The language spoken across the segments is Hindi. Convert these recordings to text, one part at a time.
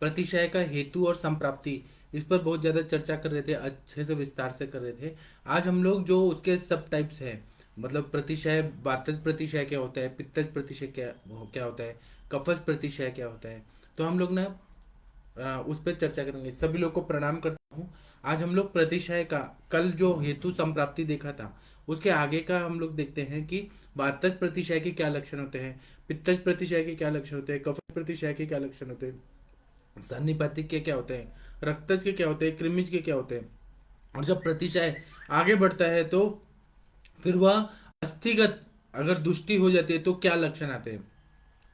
प्रतिशय का हेतु और संप्राप्ति, इस पर बहुत ज़्यादा चर्चा कर रहे थे, अच्छे से विस्तार से कर रहे थे। आज हम लोग जो उसके सब टाइप्स हैं, मतलब प्रतिशय, वातज प्रतिशय क्या होता है, पित्तज प्रतिशय क्या क्या होता है, कफज प्रतिशय क्या होता है, तो हम लोग ना उस पर चर्चा करेंगे। सभी लोग को प्रणाम करता हूँ। आज हम लोग प्रतिशय का, कल जो हेतु संप्राप्ति देखा था उसके आगे का हम लोग देखते हैं कि वातज प्रतिशय के क्या लक्षण होते हैं, पित्तज प्रतिशय के क्या लक्षण होते हैं, कफज प्रतिशय के क्या लक्षण होते हैं, सन्निपातिक के क्या होते हैं, रक्तज के क्या होते हैं, कृमिज के क्या होते हैं। और जब प्रतिशय आगे बढ़ता है तो फिर वह अस्थिगत अगर दुष्टि हो जाती है तो क्या लक्षण आते हैं,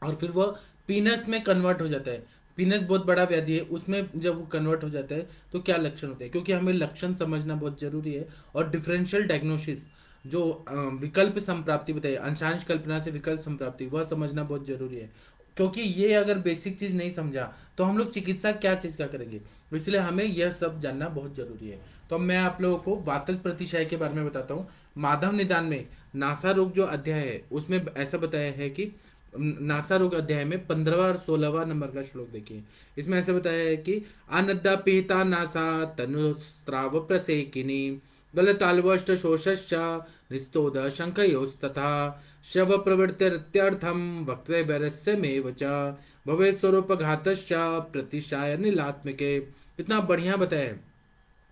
और फिर वह पीनस में कन्वर्ट हो जाता है। पीनस बहुत बड़ा व्याधि है, उसमें जब वो कन्वर्ट हो जाता है तो क्या लक्षण होते हैं, क्योंकि हमें लक्षण समझना बहुत जरूरी है। और डिफरेंशियल डायग्नोसिस, जो विकल्प संप्राप्ति बताइए, अंशांश कल्पना से विकल्प संप्राप्ति, वह समझना बहुत जरूरी है। क्योंकि ये अगर बेसिक चीज नहीं समझा तो हम लोग चिकित्सा क्या चीज का करेंगे, इसलिए हमें यह सब जानना बहुत जरूरी है। तो अब मैं आप लोगों को वातज प्रतिशय के बारे में बताता हूँ। माधव निदान में नासा रोग जो अध्याय है उसमें ऐसा बताया है कि नासा रोग अध्याय में 15वां और 16वां नंबर का श्लोक देखिए। इसमें ऐसे बताया है कि अनद्दा पीता नासा तनुस्राव प्रसेकिनी गलतालवष्ट शोषश्च निस्तोद शंखयोस्तथा शव प्रवृत्त्यर्थम वक्तव्यरस्य मेव च भवेत् स्वरूपघातश्च प्रतिशाय नीलात्मके। इतना बढ़िया बताया है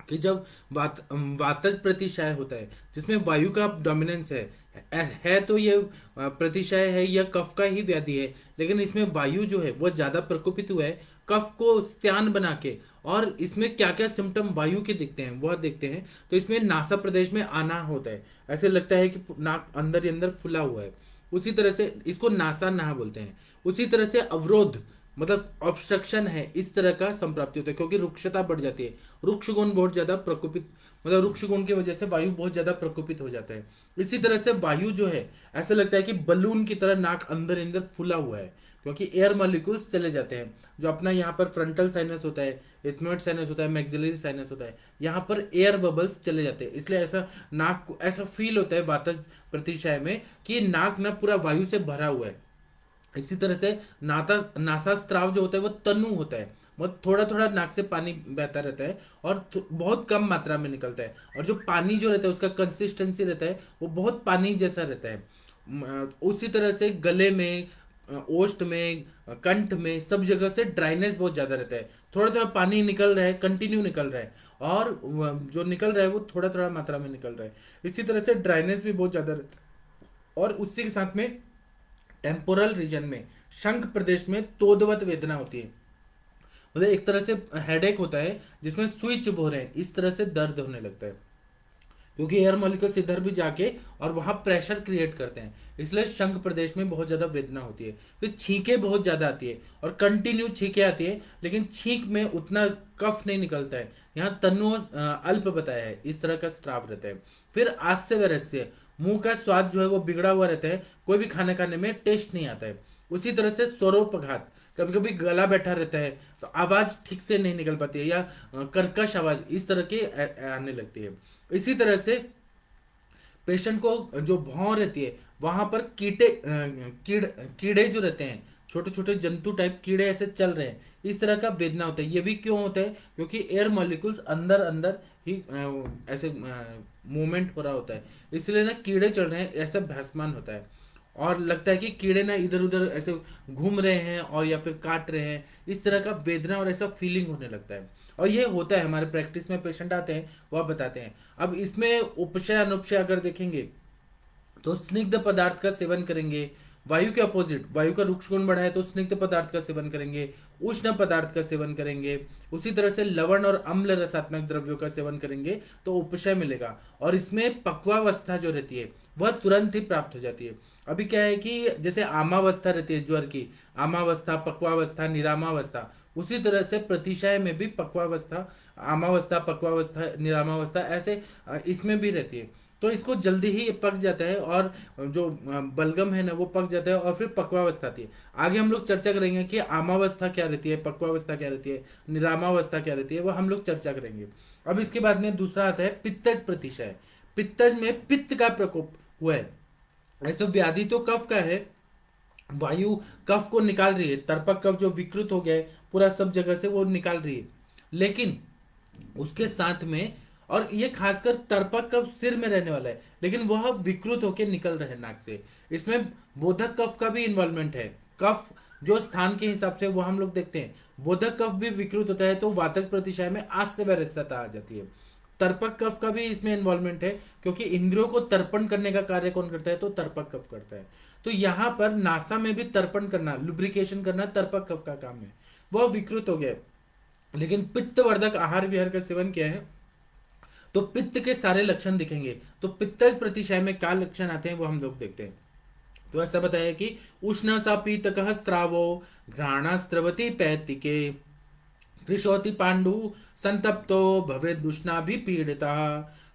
कि जब वातज प्रतिशय होता है जिसमें वायु का डोमिनेंस है तो ये प्रतिशय है, यह कफ का ही व्याधि है, लेकिन इसमें वायु जो है वह ज्यादा प्रकोपित हुआ है कफ को स्त्यान बना के। और इसमें क्या क्या सिम्टम वायु के दिखते हैं वह देखते हैं। तो इसमें नासा प्रदेश में आना होता है, ऐसे लगता है कि नाक अंदर ही अंदर फुला हुआ है। उसी तरह से इसको नासा नाह बोलते हैं। उसी तरह से अवरोध, मतलब ऑब्स्ट्रक्शन है, इस तरह का संप्राप्ति होता है, क्योंकि रुक्षता बढ़ जाती है। रुक्ष गुण बहुत ज्यादा प्रकोपित, मतलब रुक्ष गुण की वजह से वायु बहुत ज्यादा प्रकोपित हो जाता है। इसी तरह से वायु जो है ऐसा लगता है कि बलून की तरह नाक अंदर अंदर फूला हुआ है, क्योंकि एयर मॉलिक्यूल्स चले जाते हैं। जो अपना यहाँ पर फ्रंटल साइनस होता है, इथमोइड साइनस होता है, मैक्सिलरी साइनस होता है, यहाँ पर एयर बबल्स चले जाते हैं, इसलिए ऐसा नाक को ऐसा फील होता है वातज प्रतिशय में कि नाक ना पूरा वायु से भरा हुआ है। इसी तरह से नासा स्त्राव जो होता है वो तनु होता है, बहुत थोड़ा थोड़ा नाक से पानी बहता रहता है और बहुत कम मात्रा में निकलता है। और जो पानी जो रहता है उसका कंसिस्टेंसी रहता है वो बहुत पानी जैसा रहता है। उसी तरह से गले में, ओष्ठ में, कंठ में, सब जगह से ड्राइनेस बहुत ज्यादा रहता है। थोड़ा थोड़ा पानी निकल रहा है, कंटिन्यू निकल रहा है, और जो निकल रहा है वो थोड़ा थोड़ा मात्रा में निकल रहा है। इसी तरह से ड्राइनेस भी बहुत ज्यादा रहता है। और उसी के साथ में टेम्पोरल रीजन में, शंख प्रदेश में तोदवत वेदना होती है। मतलब एक तरह से हेडेक होता है जिसमें सुई चुभ हो रहे हैं, इस तरह से दर्द होने लगता है, क्योंकि एयर मॉलिक्यूल्स इधर भी जाके और वहां प्रेशर क्रिएट करते हैं, इसलिए शंख प्रदेश में बहुत ज्यादा वेदना होती है। फिर छींके बहुत ज्यादा आती है और कंटिन्यू छींके आती है, लेकिन छींक में उतना कफ नहीं निकलता है। यहाँ तन्नो अल्प बताया है, इस तरह का स्त्राव रहता है। फिर आस्य वैरस्य, मुंह का स्वाद जो है वो बिगड़ा हुआ रहता है, कोई भी खाना खाने में टेस्ट नहीं आता है। उसी तरह से स्वरोपघात, कभी कभी गला बैठा रहता है तो आवाज ठीक से नहीं निकल पाती है, या कर्कश आवाज इस तरह की आने लगती है। इसी तरह से पेशेंट को जो भौं रहती है वहां पर कीड़े जो रहते हैं, छोटे छोटे जंतु टाइप कीड़े ऐसे चल रहे हैं, इस तरह का वेदना होता है। ये भी क्यों होता है, क्योंकि एयर मॉलिक्यूल्स अंदर अंदर ही ऐसे मूवमेंट हो रहा होता है, इसलिए ना कीड़े चल रहे हैं, ऐसा भासमान होता है। और लगता है कि कीड़े ना इधर उधर ऐसे घूम रहे हैं और या फिर काट रहे हैं, इस तरह का वेदना और ऐसा फीलिंग होने लगता है। और ये होता है, हमारे प्रैक्टिस में पेशेंट आते हैं वह बताते हैं। अब इसमें उपशय अनुपशय अगर देखेंगे तो स्निग्ध पदार्थ का सेवन करेंगे, वायु के अपोजिट, वायु का रुक्ष गुण बढ़ा है तो स्निग्ध पदार्थ का सेवन करेंगे, उष्ण पदार्थ का सेवन करेंगे। उसी तरह से लवण और अम्ल रसात्मक द्रव्यों का सेवन करेंगे तो उपशय मिलेगा। और इसमें पक्वावस्था जो रहती है वह तुरंत ही प्राप्त हो जाती है। अभी क्या है कि जैसे आमावस्था रहती है ज्वर की, आमावस्था, पक्वावस्था, निरामावस्था, उसी तरह से प्रतिशय में भी पक्वावस्था, आमावस्था, पक्वावस्था, निरामावस्था ऐसे इसमें भी रहती है। तो इसको जल्दी ही ये पक जाता है, और जो बलगम है ना वो पक जाता है, और फिर पक्वावस्था आती है। आगे हम लोग चर्चा करेंगे कि आमावस्था क्या रहती है, पक्वावस्था क्या रहती है, निरामावस्था क्या रहती है, वो हम लोग चर्चा करेंगे। अब इसके बाद में दूसरा आता है पित्तज प्रतिशय। पित्तज में पित्त का प्रकोप हुआ है। ऐसे व्याधि तो कफ का है, वायु कफ को निकाल रही है, तर्पक कफ जो विकृत हो गया है पूरा सब जगह से वो निकाल रही है। लेकिन उसके साथ में, और ये खासकर तर्पक कफ सिर में रहने वाला है, लेकिन वह विकृत होकर निकल रहा है नाक से। इसमें बोधक कफ का भी इन्वॉल्वमेंट है। कफ जो स्थान के हिसाब से वो हम लोग देखते हैं, बोधक कफ भी विकृत होता है तो वातज प्रतिशय में आज से व्यस्तता आ जाती है। तर्पक कफ का भी इसमें इन्वॉल्वमेंट है, क्योंकि इंद्रियों को तर्पण करने का कार्य कौन करता है, तो तर्पक कफ करता है। तो यहाँ पर नासा में भी तर्पण करना, लुब्रिकेशन करना तर्पक कफ का काम है, वह विकृत हो गया। लेकिन पित्तवर्धक आहार विहार का सेवन किया है तो पित्त के सारे लक्षण दिखेंगे। तो पित्तज प्रतिशय में क्या लक्षण आते हैं वो हम लोग देखते हैं। तो ऐसा बताया कि उष्ण सा पीतकः स्त्रावो घ्राणस्त्रवती पैतिके त्रिशोति पांडु संतप्तो भवेद दुष्णाभि पीड़िता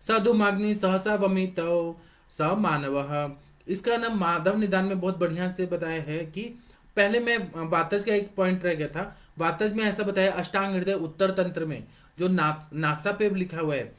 सधुमाग्नि सहसा वमितो स मानव। इसका ना माधव निदान में बहुत बढ़िया से बताया है कि पहले में वातज का एक पॉइंट रह गया था। वातज में ऐसा बताया अष्टांग हृदय उत्तर तंत्र में जो नासा पे लिखा हुआ है,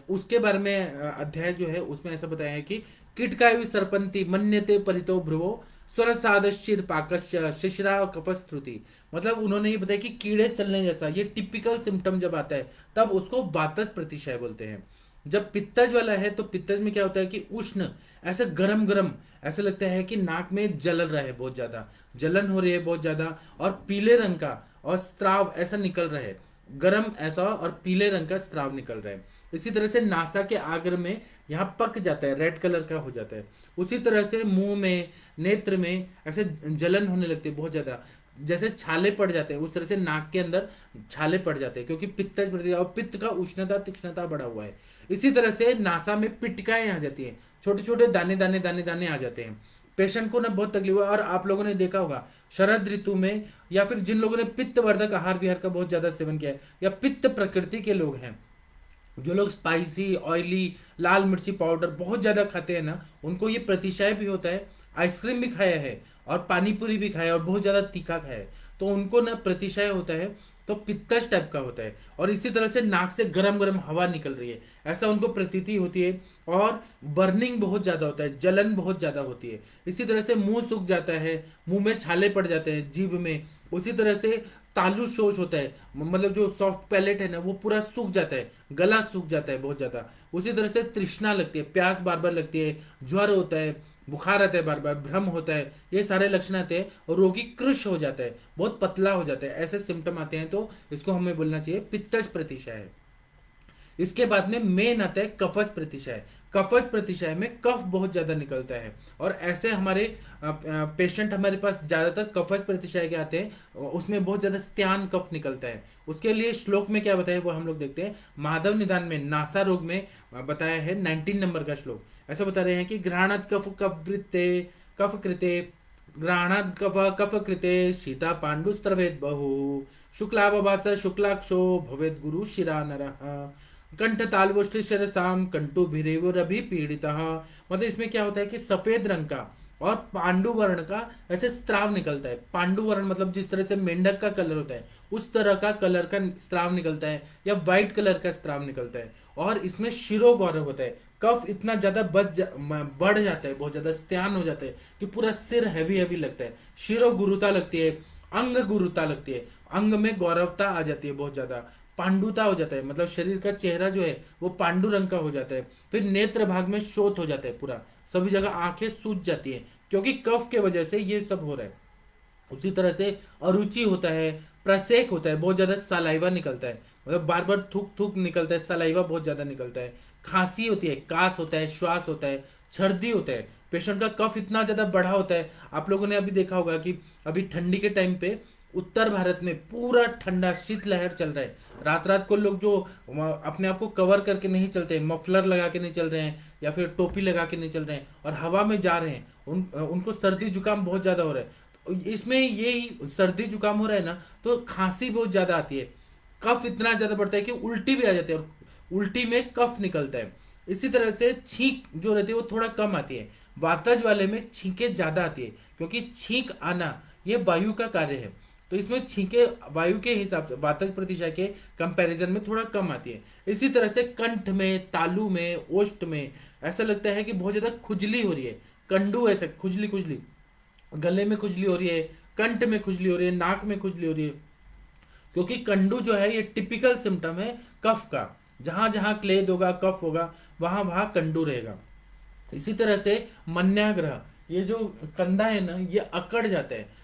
उसके बारे में अध्याय जो है उसमें ऐसा बताया है कि कीटकायु सर्पंती मन्यते परितो भ्रुवो स्वर सादश्चिर पाकश्च शिशिरा कफस्त्रुति। मतलब उन्होंने ये बताया कि कीड़े चलने जैसा ये टिपिकल सिम्टम जब आता है तब उसको वातज प्रतिशय बोलते हैं। जब पित्तज वाला है तो पित्तज में क्या होता है कि उष्ण, ऐसे गरम गरम, ऐसा लगता है कि नाक में जल रहा है, बहुत ज्यादा जलन हो रही है बहुत ज्यादा, और पीले रंग का और स्त्राव ऐसा निकल रहा है, गरम ऐसा और पीले रंग का स्त्राव निकल रहा है। इसी तरह से नासा के आगर में यहाँ पक जाता है, रेड कलर का हो जाता है। उसी तरह से मुंह में, नेत्र में ऐसे जलन होने लगती है बहुत ज्यादा, जैसे छाले पड़ जाते हैं, उस तरह से नाक के अंदर छाले पड़ जाते हैं, क्योंकि पित्त और पित्त का उष्णता तीक्ष्णता बढ़ा हुआ है। इसी तरह से नासा में पिटकाएं आ जाती हैं, छोटे छोटे दाने दाने दाने दाने आ जाते हैं। पेशेंट को ना बहुत तकलीफ हुआ। और आप लोगों ने देखा होगा शरद ऋतु में, या फिर जिन लोगों ने पित्तवर्धक आहार विहार का बहुत ज्यादा सेवन किया है, या पित्त प्रकृति के लोग हैं, जो लोग स्पाइसी ऑयली लाल मिर्ची पाउडर बहुत ज्यादा खाते हैं ना, उनको ये प्रतिशय भी होता है। आइसक्रीम भी खाया है और पानी पूरी भी खाया और बहुत ज्यादा तीखा खाया है तो उनको ना प्रतिशय होता है, तो पित्तज टाइप का होता है। और इसी तरह से नाक से गरम गरम हवा निकल रही है ऐसा उनको प्रतीति होती है, और बर्निंग बहुत ज्यादा होता है, जलन बहुत ज्यादा होती है। इसी तरह से मुंह सूख जाता है, मुंह में छाले पड़ जाते हैं जीभ में। उसी तरह से तालु शोष होता है, मतलब जो सॉफ्ट पैलेट है ना वो पूरा सूख जाता है, गला सूख जाता है बहुत ज्यादा। उसी तरह से तृष्णा लगती है, प्यास बार बार लगती है, ज्वर होता है, बुखार आता है बार बार, भ्रम होता है, ये सारे लक्षण आते हैं। और रोगी कृश हो जाता है, बहुत पतला हो जाता है, ऐसे सिम्टम आते हैं तो इसको हमें बोलना चाहिए पित्तज प्रतिशय है। इसके बाद में मेन आता है कफज प्रतिशय। कफज प्रतिशय में कफ बहुत ज्यादा निकलता है, और ऐसे हमारे पेशेंट हमारे पास ज्यादातर कफज प्रतिशय के आते हैं, उसमें बहुत ज्यादा स्त्यान कफ निकलता है। उसके लिए श्लोक में क्या बताया वो हम लोग देखते हैं। माधव निदान में नासा रोग में बताया है 19 नंबर का श्लोक। ऐसा बता रहे हैं कि घ्राणत कफ कफवृत्ते कफ कृते घ्राणत कफ कफ कृते शीता पांडु स्त्रवेद बहु शुक्लावभास शुक्लाक्षो भवेद गुरु शिरा नरः कंठ तालवोष्ठ शरसाम कंटु भिरेव रभि पीड़िता। मतलब इसमें क्या होता है कि सफेद रंग का और पांडु वर्ण का ऐसे स्त्राव निकलता है। पांडु वर्ण मतलब जिस तरह से मेंढक का कलर होता है उस तरह का कलर का स्त्राव निकलता है, या व्हाइट कलर का स्त्राव निकलता है। और इसमें शिरो गौरव होता है, कफ इतना ज्यादा बढ़ जाता है, बहुत ज्यादा स्त्यान हो जाता है कि पूरा सिर हैवी हैवी लगता है। शिरो गुरुता लगती है, अंग गुरुता लगती है, अंग में गौरवता आ जाती है बहुत ज्यादा, पांडुता हो जाता है, मतलब शरीर का चेहरा जो है वो पांडु रंग का हो जाता है। फिर नेत्र भाग में शोथ हो जाता है, पूरा सभी जगह आंखें सूज जाती है, क्योंकि कफ के वजह से ये सब हो रहा है। उसी तरह से अरुचि होता है, प्रसेक होता है, बहुत ज्यादा सलाइवा निकलता है, मतलब बार बार थूक थूक निकलता है, सलाइवा बहुत ज्यादा निकलता है। खांसी होती है, कास होता है, श्वास होता है, छर्दी होता है। पेशेंट का कफ इतना ज्यादा बढ़ा होता है। आप लोगों ने अभी देखा होगा कि अभी ठंडी के टाइम पे उत्तर भारत में पूरा ठंडा शीतलहर चल रहा है। रात रात को लोग जो अपने आप को कवर करके नहीं चलते, मफलर लगा के नहीं चल रहे हैं, या फिर टोपी लगा के नहीं चल रहे हैं और हवा में जा रहे हैं, उनको सर्दी जुकाम बहुत ज्यादा हो रहा है। तो इसमें यही सर्दी जुकाम हो रहा है ना, तो खांसी बहुत ज्यादा आती है, कफ इतना ज्यादा बढ़ता है कि उल्टी भी आ जाती है, और उल्टी में कफ निकलता है। इसी तरह से छींक जो रहती है वो थोड़ा कम आती है। वातज वाले में छींके ज्यादा आती है, क्योंकि छींक आना ये वायु का कार्य है, तो इसमें छींके वायु के हिसाब से वातज प्रतिशय के कंपैरिजन में थोड़ा कम आती है। इसी तरह से कंठ में, तालू में, ओष्ठ में ऐसा लगता है कि बहुत ज्यादा खुजली हो रही है, कंडू ऐसे खुजली खुजली, गले में खुजली हो रही है, कंठ में खुजली हो रही है, नाक में खुजली हो रही है, क्योंकि कंडू जो है ये टिपिकल सिम्टम है कफ का। जहां जहां क्लेद होगा, कफ होगा, वहां वहां कंडू रहेगा। इसी तरह से मन्याग्रह, ये जो कंधा है ना, ये अकड़ जाता है।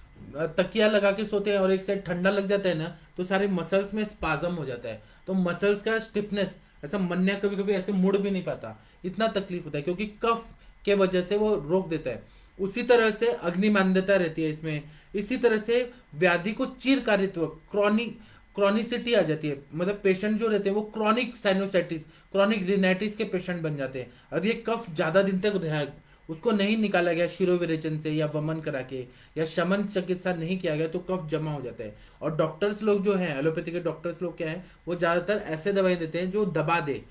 तकिया लगा के सोते हैं और एक साइड ठंडा लग जाता है ना, तो सारे मसल्स में स्पाजम हो जाता है, तो मसल्स का स्टिफनेस, ऐसा मन्या कभी कभी ऐसे मुड़ भी नहीं पाता, इतना तकलीफ होता है, क्योंकि कफ के वजह से वो रोक देता है। उसी तरह से अग्निमांद्यता रहती है इसमें। इसी तरह से व्याधि को चिरकारित्व, क्रॉनिसिटी आ जाती है, मतलब पेशेंट जो रहते हैं वो क्रॉनिक साइनोसाइटिस, क्रॉनिक रिनाइटिस के पेशेंट बन जाते हैं। और ये कफ ज्यादा दिन तक रहा, उसको नहीं निकाला गया शिरोविरेचन से या वमन करा के, या शमन चिकित्सा नहीं किया गया, तो कफ जमा हो जाता है। और डॉक्टर्स लोग जो हैं, एलोपैथी के डॉक्टर्स लोग क्या है, वो ज्यादातर ऐसे दवाई देते हैं जो दबा दे,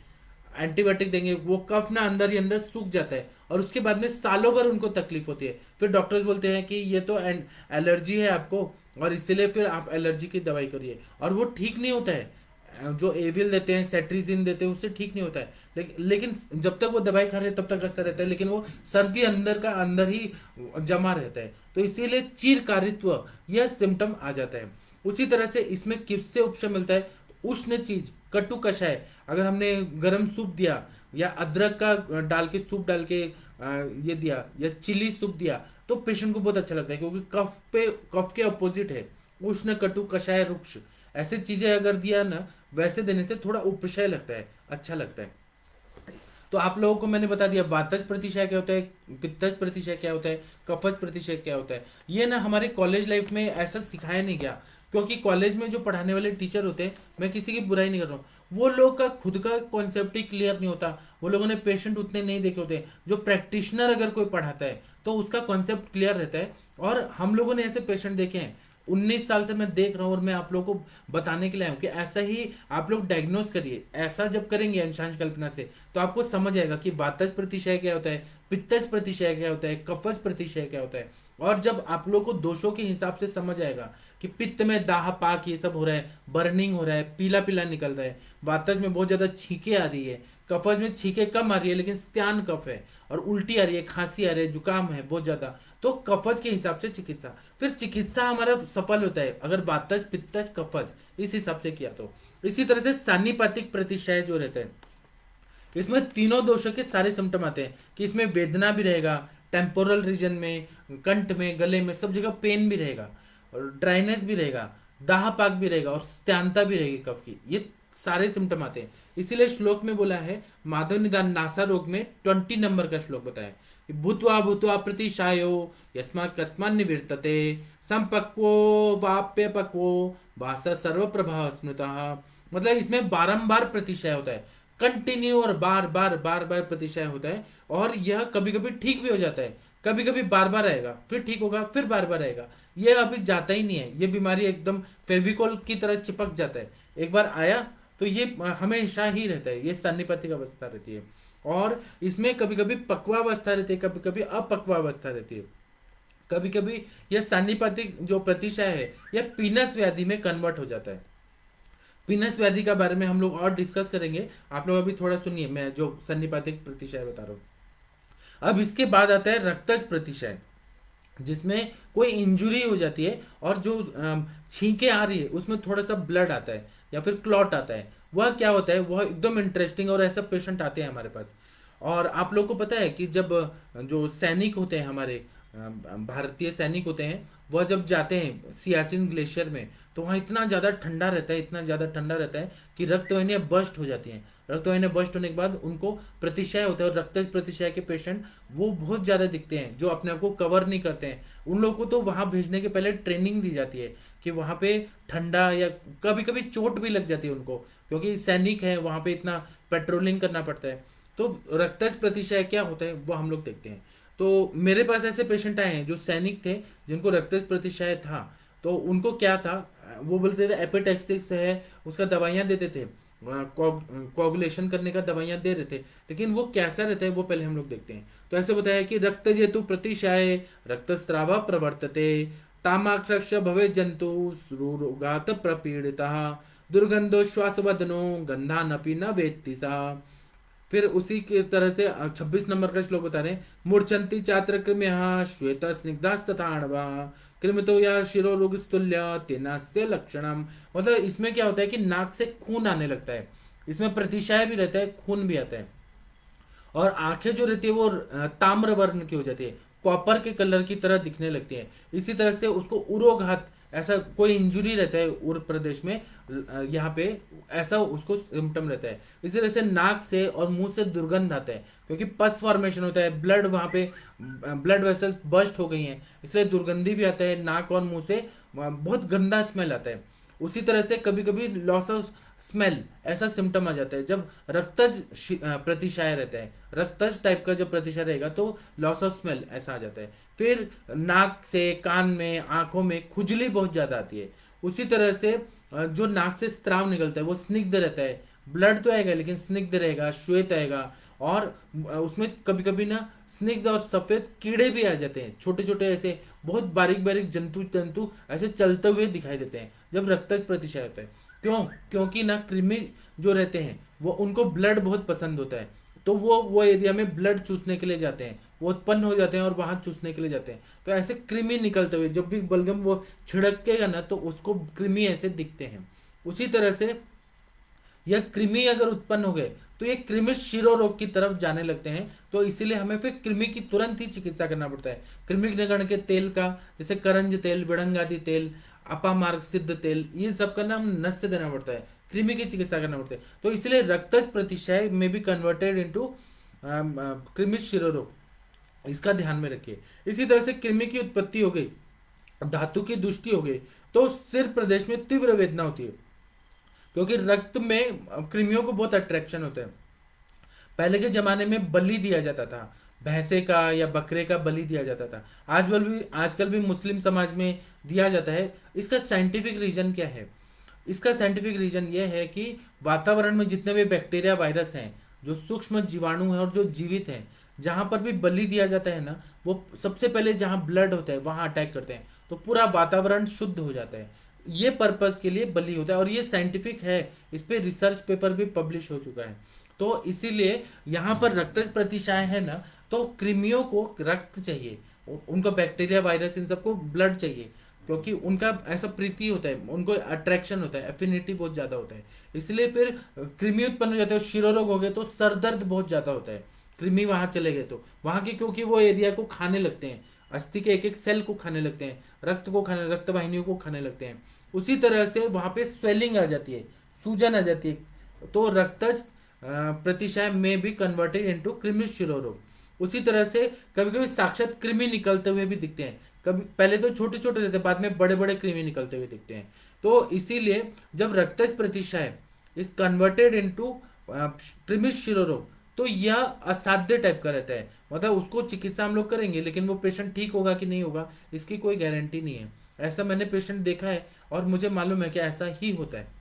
एंटीबायोटिक देंगे, वो कफ ना अंदर ही अंदर सूख जाता है, और उसके बाद में सालों भर उनको तकलीफ होती है। फिर डॉक्टर्स बोलते हैं कि ये तो एलर्जी है आपको, और इसीलिए फिर आप एलर्जी की दवाई करिए, और वो ठीक नहीं होता है। जो एविल देते हैं, सेट्रिजिन देते हैं, उससे ठीक नहीं होता है। लेकिन जब तक वो दवाई खा रहे हैं तब तक असर रहता है, लेकिन वो सर्दी अंदर का अंदर ही जमा रहता है, तो इसीलिए चीरकारित्व यह सिम्टम आ जाता है। उसी तरह से इसमें किससे उपशम मिलता है? उष्ण चीज, कटु कषाय, अगर हमने गर्म सूप दिया, या अदरक का डाल के सूप डाल के ये दिया, या चिली सूप दिया, तो पेशेंट को बहुत अच्छा लगता है, क्योंकि कफ के अपोजिट है उष्ण कटु कषाय रुक्ष। ऐसी चीजें अगर दिया ना, वैसे देने से थोड़ा उपशय लगता है, अच्छा लगता है। तो आप लोगों को मैंने बता दिया वातज प्रतिशय क्या होता है, पित्तज प्रतिशय क्या होता है, कफज प्रतिशय क्या होता है। ये ना हमारे कॉलेज लाइफ में ऐसा सिखाया नहीं गया, क्योंकि कॉलेज में जो पढ़ाने वाले टीचर होते हैं, मैं किसी की बुराई नहीं कर रहा हूँ, वो लोग का खुद का कॉन्सेप्ट ही क्लियर नहीं होता, वो लोगों ने पेशेंट उतने नहीं देखे होते। जो प्रैक्टिशनर अगर कोई पढ़ाता है तो उसका कॉन्सेप्ट क्लियर रहता है, और हम लोगों ने ऐसे पेशेंट देखे हैं, 19 साल से मैं देख रहा हूँ, और मैं आप लोगों को बताने के लिए आया हूँ कि ऐसा ही आप लोग डायग्नोस करिए। ऐसा जब करेंगे अंशांश कल्पना से, तो आपको समझ आएगा कि वातज प्रतिशय क्या होता है, पित्तज प्रतिशय क्या होता है, कफज प्रतिशय क्या होता है। और जब आप लोग को दोषों के हिसाब से समझ आएगा कि पित्त में दाह पाक ये सब हो रहा है, बर्निंग हो रहा है, पीला पीला निकल रहा है, वातज में बहुत ज्यादा छींके आ रही है, कफज में छींके कम आ रही है लेकिन स्त्यान कफ है, और उल्टी आ रही है, खांसी आ रही है, जुकाम है बहुत ज्यादा, तो कफज के हिसाब से चिकित्सा। फिर चिकित्सा हमारा सफल होता है अगर वातज पित्तज कफज इस हिसाब से किया तो। इसी तरह से सान्निपातिक प्रतिशय जो रहता है, इसमें तीनों दोषों के सारे सिम्टम आते हैं, कि इसमें वेदना भी रहेगा, टेम्पोरल रीजन में, कंठ में, गले में, सब जगह पेन भी रहेगा, और ड्राइनेस भी रहेगा, दाह पाक भी रहेगा, और स्त्यांता भी रहेगी कफ की। ये सारे सिम्टम आते हैं। इसीलिए श्लोक में बोला है, माधव निदान नासा रोग में 20 नंबर का श्लोक बताया कि भूतवा भूतवा प्रतिशायो यस्मा कस्मान निवर्तते संपक्वो वाप्य पक्वो वास सर्व प्रभाव स्मृतः। मतलब इसमें बारंबार प्रतिशय होता है, कंटिन्यू और बार बार बार बार प्रतिशय होता है, और यह कभी कभी ठीक भी हो जाता है, कभी कभी बार बार आएगा, फिर ठीक होगा, फिर बार बार आएगा। यह अभी जाता ही नहीं है, ये बीमारी एकदम फेविकोल की तरह चिपक जाता है, एक बार आया तो ये हमेशा ही रहता है, ये सन्निपातिक अवस्था रहती है। और इसमें कभी कभी पक्वावस्था रहती है, कभी कभी अपक्वावस्था रहती है, कभी कभी यह सन्निपातिक जो प्रतिशय है यह पीनस व्याधि में कन्वर्ट हो जाता है। पीनस व्याधि का बारे में हम लोग और डिस्कस करेंगे, आप लोग अभी थोड़ा सुनिए, मैं जो सन्निपातिक प्रतिशय बता रहा हूँ। अब इसके बाद आता है रक्तज प्रतिशय, जिसमें कोई इंजुरी हो जाती है, और जो छींके आ रही है उसमें थोड़ा सा ब्लड आता है या फिर क्लॉट आता है। वह क्या होता है, वह एकदम इंटरेस्टिंग, और ऐसा पेशेंट आते हैं हमारे पास। और आप लोग को पता है कि जब जो सैनिक होते हैं हमारे, भारतीय सैनिक होते हैं, वह जब जाते हैं सियाचिन ग्लेशियर में, तो वहाँ इतना ज़्यादा ठंडा रहता है, इतना ज़्यादा ठंडा रहता है कि रक्तवाहिनियाँ बस्ट हो जाती हैं। रक्तवाहिनियाँ बस्ट होने के बाद उनको प्रतिशय होता है, और रक्त प्रतिशय के पेशेंट वो बहुत ज़्यादा दिखते हैं, जो अपने आप को कवर नहीं करते हैं। उन लोगों को तो वहाँ भेजने के पहले ट्रेनिंग दी जाती है कि वहाँ पे ठंडा, या कभी कभी चोट भी लग जाती है उनको, क्योंकि सैनिक है, वहाँ पे इतना पेट्रोलिंग करना पड़ता है। तो रक्तज प्रतिशय क्या होता है वो हम लोग देखते हैं। तो मेरे पास ऐसे पेशेंट आए हैं जो सैनिक थे, जिनको रक्तज प्रतिशय था। तो उनको क्या था, वो बोलते थे एपेटेक्सिस है, उसका दवाइयाँ देते थे, कोगुलेशन करने का दवाइयाँ दे रहे थे, लेकिन वो कैसा रहता है वो पहले हम लोग देखते हैं। तो ऐसे बताया कि रक्त जेतु प्रतिशय रक्तस्राव प्रवर्तते तामाक्षक्ष भवे जंतु रोगात प्रपीड़िता दुर्गंधो श्वासवदनो गंधानपि न वेत्ति सा। फिर उसी के तरह से 26 नंबर का श्लोक बता रहे हैं, मूर्छन्ति चात्र कृम्यः श्वेत स्निग्धास्तथाणवा कृमितो या शिरोरुगस्तुल्य तेनास्य लक्षणम। मतलब इसमें क्या होता है कि नाक से खून आने लगता है, इसमें प्रतिशय भी रहता है, खून भी आता है, और आंखें जो रहती है वो ताम्र वर्ण की हो जाती है, कॉपर के कलर की तरह दिखने लगती है। इसी तरह से उसको उरोघात, ऐसा कोई इंजुरी रहता है उर प्रदेश में, यहाँ पे ऐसा उसको सिम्टम रहता है। इसी तरह से नाक से और मुंह से दुर्गंध आता है, क्योंकि पस फॉर्मेशन होता है, ब्लड वहाँ पे, ब्लड वेसल्स बर्स्ट हो गई हैं, इसलिए दुर्गंधी भी आता है, नाक और मुंह से बहुत गंदा स्मेल आता है। उसी तरह से कभी कभी लॉस ऑफ स्मेल ऐसा सिम्टम आ जाता है जब रक्तज प्रतिशय रहता है, रक्तज टाइप का जब प्रतिशय रहेगा तो लॉस ऑफ स्मेल ऐसा आ जाता है। फिर नाक से, कान में, आंखों में खुजली बहुत ज्यादा आती है। उसी तरह से जो नाक से स्त्राव निकलता है वो स्निग्ध रहता है, ब्लड तो आएगा लेकिन स्निग्ध रहेगा, श्वेत आएगा, और उसमें कभी कभी ना स्निग्ध और सफेद कीड़े भी आ जाते हैं, छोटे छोटे ऐसे बहुत बारीक बारीक जंतु जंतु ऐसे चलते हुए दिखाई देते हैं जब रक्तज प्रतिशय होता है। क्यों? क्योंकि ना कृमि जो रहते हैं वो, उनको ब्लड बहुत पसंद होता है, तो वो एरिया में ब्लड चूसने के लिए जाते हैं, वो उत्पन्न हो जाते हैं और वहां चूसने के लिए जाते हैं। तो ऐसे कृमि निकलते हुए जब भी बलगम वो छिड़केगा ना तो उसको कृमि ऐसे दिखते हैं। उसी तरह से यह कृमि अगर उत्पन्न हो गए तो ये कृमि शिरो रोग की तरफ जाने लगते हैं, तो इसीलिए हमें फिर कृमि की तुरंत ही चिकित्सा करना पड़ता है। कृमि निगण के तेल का, जैसे करंज तेल, विड़ंगादि तेल, अपामार्ग सिद्ध तेल, ये सब का नाम नस से देना पड़ता है, कृमि की चिकित्सा करना पड़ता है। तो इसलिए रक्तज प्रतिशय में भी कन्वर्टेड इनटू कृमि शिरो रोग, इसका ध्यान में रखिए। इसी तरह से कृमि की उत्पत्ति हो गई, धातु की दुष्टि हो गई, तो सिर प्रदेश में तीव्र वेदना होती है, क्योंकि रक्त में कृमियों को बहुत अट्रैक्शन होता है। पहले के जमाने में बलि दिया जाता था, भैंसे का या बकरे का बलि दिया जाता था, आजकल भी मुस्लिम समाज में दिया जाता है। इसका साइंटिफिक रीजन क्या है? इसका साइंटिफिक रीजन ये है कि वातावरण में जितने भी बैक्टीरिया, वायरस हैं, जो सूक्ष्म जीवाणु हैं और जो जीवित हैं, जहां पर भी बलि दिया जाता है ना, वो सबसे पहले जहां ब्लड होता है वहां अटैक करते हैं, तो पूरा वातावरण शुद्ध हो जाता है। ये पर्पस के लिए बलि होता है, और ये साइंटिफिक है, इस पे रिसर्च पेपर भी पब्लिश हो चुका है। तो इसीलिए यहाँ पर रक्त प्रतिशय है ना, तो कृमियों को रक्त चाहिए, उनको बैक्टीरिया, वायरस, इन सबको ब्लड चाहिए, क्योंकि उनका ऐसा प्रीति होता है, उनको अट्रैक्शन होता है, एफिनिटी बहुत ज्यादा होता है। इसलिए फिर कृमि उत्पन्न हो जाते हैं, शिरो रोग हो गए तो सर दर्द बहुत ज्यादा होता है, कृमि वहां चले गए तो वहां के, क्योंकि वो एरिया को खाने लगते हैं, अस्थि के एक एक सेल को खाने लगते हैं, रक्त को खाने, रक्त वाहिनियों को खाने लगते हैं। उसी तरह से वहां पे स्वेलिंग आ जाती है, सूजन आ जाती है, तो रक्तज प्रतिशय में भी कन्वर्टेड इनटू कृमि शिरो रोग। उसी तरह से कभी कभी साक्षात कृमि निकलते हुए भी दिखते हैं, कभी पहले तो छोटे छोटे रहते हैं, बाद में बड़े बड़े कृमि निकलते हुए दिखते हैं। तो इसीलिए जब रक्तज प्रतिशय इज कन्वर्टेड इनटू कृमि शिरो रोग, तो यह असाध्य टाइप का रहता है, मतलब उसको चिकित्सा हम लोग करेंगे लेकिन वो पेशेंट ठीक होगा कि नहीं होगा इसकी कोई गारंटी नहीं है। ऐसा मैंने पेशेंट देखा है और मुझे मालूम है कि ऐसा ही होता है।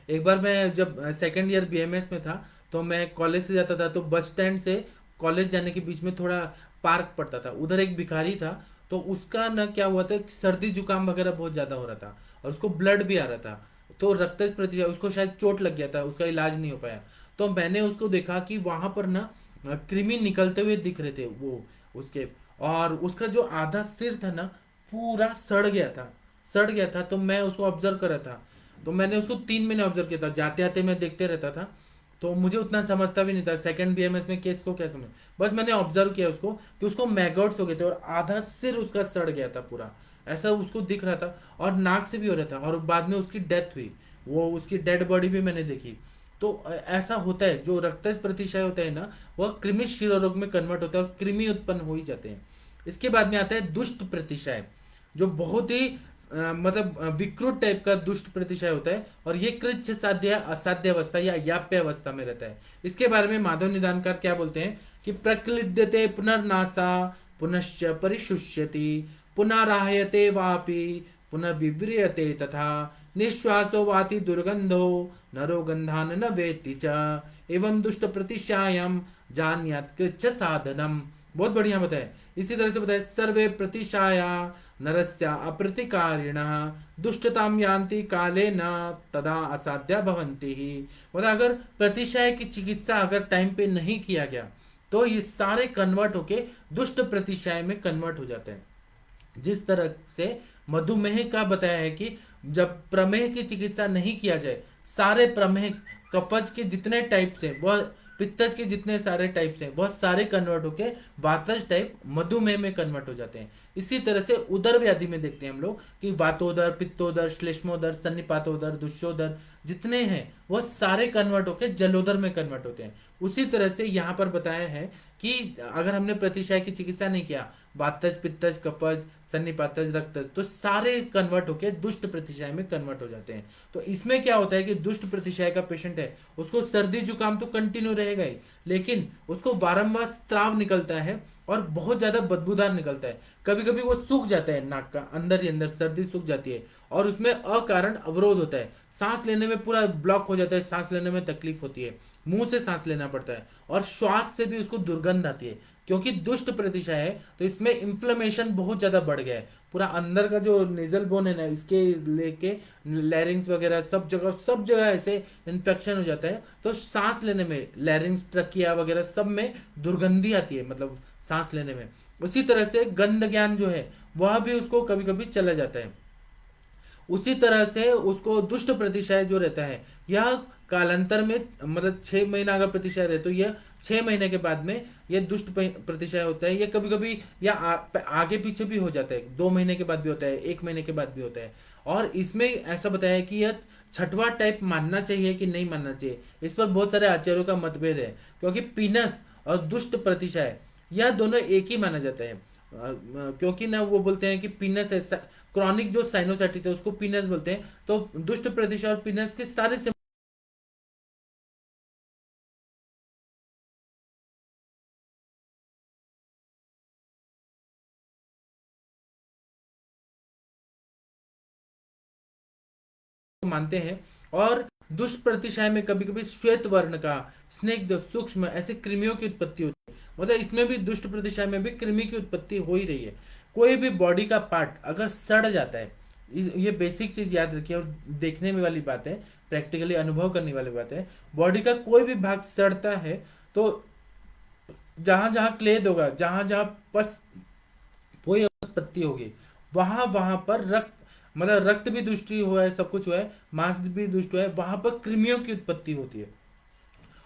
एक बार मैं जब सेकंड ईयर बीएमएस में था, तो मैं कॉलेज से जाता था, तो बस स्टैंड से कॉलेज जाने के बीच में थोड़ा पार्क पड़ता था, उधर एक भिखारी था, तो उसका ना क्या हुआ था, सर्दी जुकाम वगैरह बहुत ज्यादा हो रहा था और उसको ब्लड भी आ रहा था, तो रक्त प्रतिशत, उसको शायद चोट लग गया था, उसका इलाज नहीं हो पाया। तो मैंने उसको देखा कि वहां पर ना कृमि निकलते हुए दिख रहे थे वो उसके, और उसका जो आधा सिर था ना पूरा सड़ गया था। तो मैं उसको ऑब्जर्व कर रहा था, तो मैंने उसको 3 महीने ऑब्जर्व किया था, जाते आते मैं देखते रहता था, तो मुझे उतना समझता भी नहीं था सेकंड बीएमएस में केस को क्या समझ, बस मैंने ऑब्जर्व किया उसको कि उसको मैगोट्स हो गए थे और आधा सिर उसका सड़ गया था पूरा, ऐसा उसको दिख रहा था, और नाक से भी हो रहा था, और बाद में उसकी डेथ हुई, वो उसकी डेड बॉडी भी मैंने देखी। तो ऐसा होता है, जो रक्तज प्रतिशय होता है ना, वह कृमि शिरोरोग में कन्वर्ट होता है और कृमि उत्पन्न हो ही जाते हैं। इसके बाद में आता है दुष्ट प्रतिशय, जो बहुत ही मतलब विकृत टाइप का दुष्ट प्रतिशय होता है, और ये कृच्छ साध्य असाध्य अवस्था या याप्य अवस्था में रहता है। इसके बारे में माधव निदानकार क्या बोलते हैं कि प्रक्लिद्यते पुनर्नासा पुनश्च परिशुष्यति पुनराहयते वापि पुनर्विव्रियते तथा निश्वासो वाति दुर्गंधो नरो गंधान न वेत्ति च एवं दुष्ट प्रतिशायम जान्यात कृच्छ साधनम। बहुत बढ़िया बताए। इसी तरह से बताए सर्वे प्रतिशाया नरस्य अप्रतिकारिणः दुष्टताम यान्ति काले न तदा असाध्या भवन्ति ही। मतलब अगर प्रतिशय की चिकित्सा अगर टाइम पे नहीं किया गया तो ये सारे कन्वर्ट होके दुष्ट प्रतिशय में कन्वर्ट हो जाते हैं। जिस तरह से मधुमेह का बताया है कि जब प्रमेह की चिकित्सा नहीं किया जाए, सारे प्रमेह कफज के जितने टाइप्स हैं वह, पित्तज के जितने सारे टाइप्स हैं वह सारे कन्वर्ट होके वातज टाइप मधुमेह में कन्वर्ट हो जाते हैं। इसी तरह से उदर व्याधि में देखते हैं हम लोग कि वातोदर, पित्तोदर, श्लेष्मोदर, सन्निपातोदर, दुष्योदर जितने हैं वह सारे कन्वर्ट होके जलोदर में कन्वर्ट होते हैं। उसी तरह से यहाँ पर बताया है कि अगर हमने प्रतिशय की चिकित्सा नहीं किया, वातज, पित्तज, कफज, सन्निपातज, रक्तज, तो सारे कन्वर्ट होके दुष्ट प्रतिशय में कन्वर्ट हो जाते हैं। तो इसमें क्या होता है कि दुष्ट प्रतिशय का पेशेंट है, उसको सर्दी जुकाम तो कंटिन्यू रहेगा ही, लेकिन उसको बारंबार स्त्राव निकलता है और बहुत ज्यादा बदबूदार निकलता है। कभी कभी वो सूख जाता है, नाक का अंदर ही अंदर सर्दी सूख जाती है और उसमें अकारण अवरोध होता है, सांस लेने में पूरा ब्लॉक हो जाता है, सांस लेने में तकलीफ होती है, मुंह से सांस लेना पड़ता है और श्वास से भी उसको दुर्गंध आती है। क्योंकि दुष्ट प्रतिशय है तो इसमें इन्फ्लेमेशन बहुत ज्यादा बढ़ गया है, पूरा अंदर का जो नेजल बोन है ना, इसके लेके लैरिंग्स वगैरह सब जगह ऐसे इन्फेक्शन हो जाता है, तो सांस लेने में लैरिंग्स, ट्रकिया वगैरह सब में दुर्गंधी आती है, मतलब सांस लेने में। उसी तरह से गंध ज्ञान जो है वह भी उसको कभी कभी चला जाता है। उसी तरह से उसको दुष्ट प्रतिशय जो रहता है यह कालांतर में, मतलब 6 महीना अगर प्रतिशय रहे तो यह 6 महीने के बाद में यह दुष्ट प्रतिशय होता है। ये कभी कभी या आगे पीछे भी हो जाता है, 2 महीने के बाद भी होता है, 1 महीने के बाद भी होता है। और इसमें ऐसा बताया है कि यह छठवां टाइप मानना चाहिए कि नहीं मानना चाहिए, इस पर बहुत सारे आचार्यों का मतभेद है। क्योंकि पीनस और दुष्ट प्रतिशय यह दोनों एक ही माना जाता है। क्योंकि ना वो बोलते हैं कि पीनस है, क्रॉनिक जो साइनोसाइटिस है उसको पीनस बोलते हैं, तो दुष्ट प्रतिशय और पीनस के सारे मानते हैं। और दुष्प्रतिशय में कभी कभी श्वेत वर्ण का, स्निग्ध, सूक्ष्म ऐसे कृमियों की उत्पत्ति होती है। मतलब इसमें भी दुष्ट प्रतिशय में भी कृमि की उत्पत्ति हो ही रही है। कोई भी बॉडी का पार्ट अगर सड़ जाता है, ये बेसिक चीज याद रखिए और देखने में वाली बात है, प्रैक्टिकली अनुभव करने वाली बात है। बॉडी का कोई भी भाग सड़ता है तो जहां जहां क्लेद होगा, जहां जहां पस कोई उत्पत्ति होगी, वहां वहां पर रक्त, मतलब रक्त भी दुष्ट हुआ है, सब कुछ हुआ है, मांस भी दुष्ट हुआ है, वहां पर कृमियों की उत्पत्ति होती है।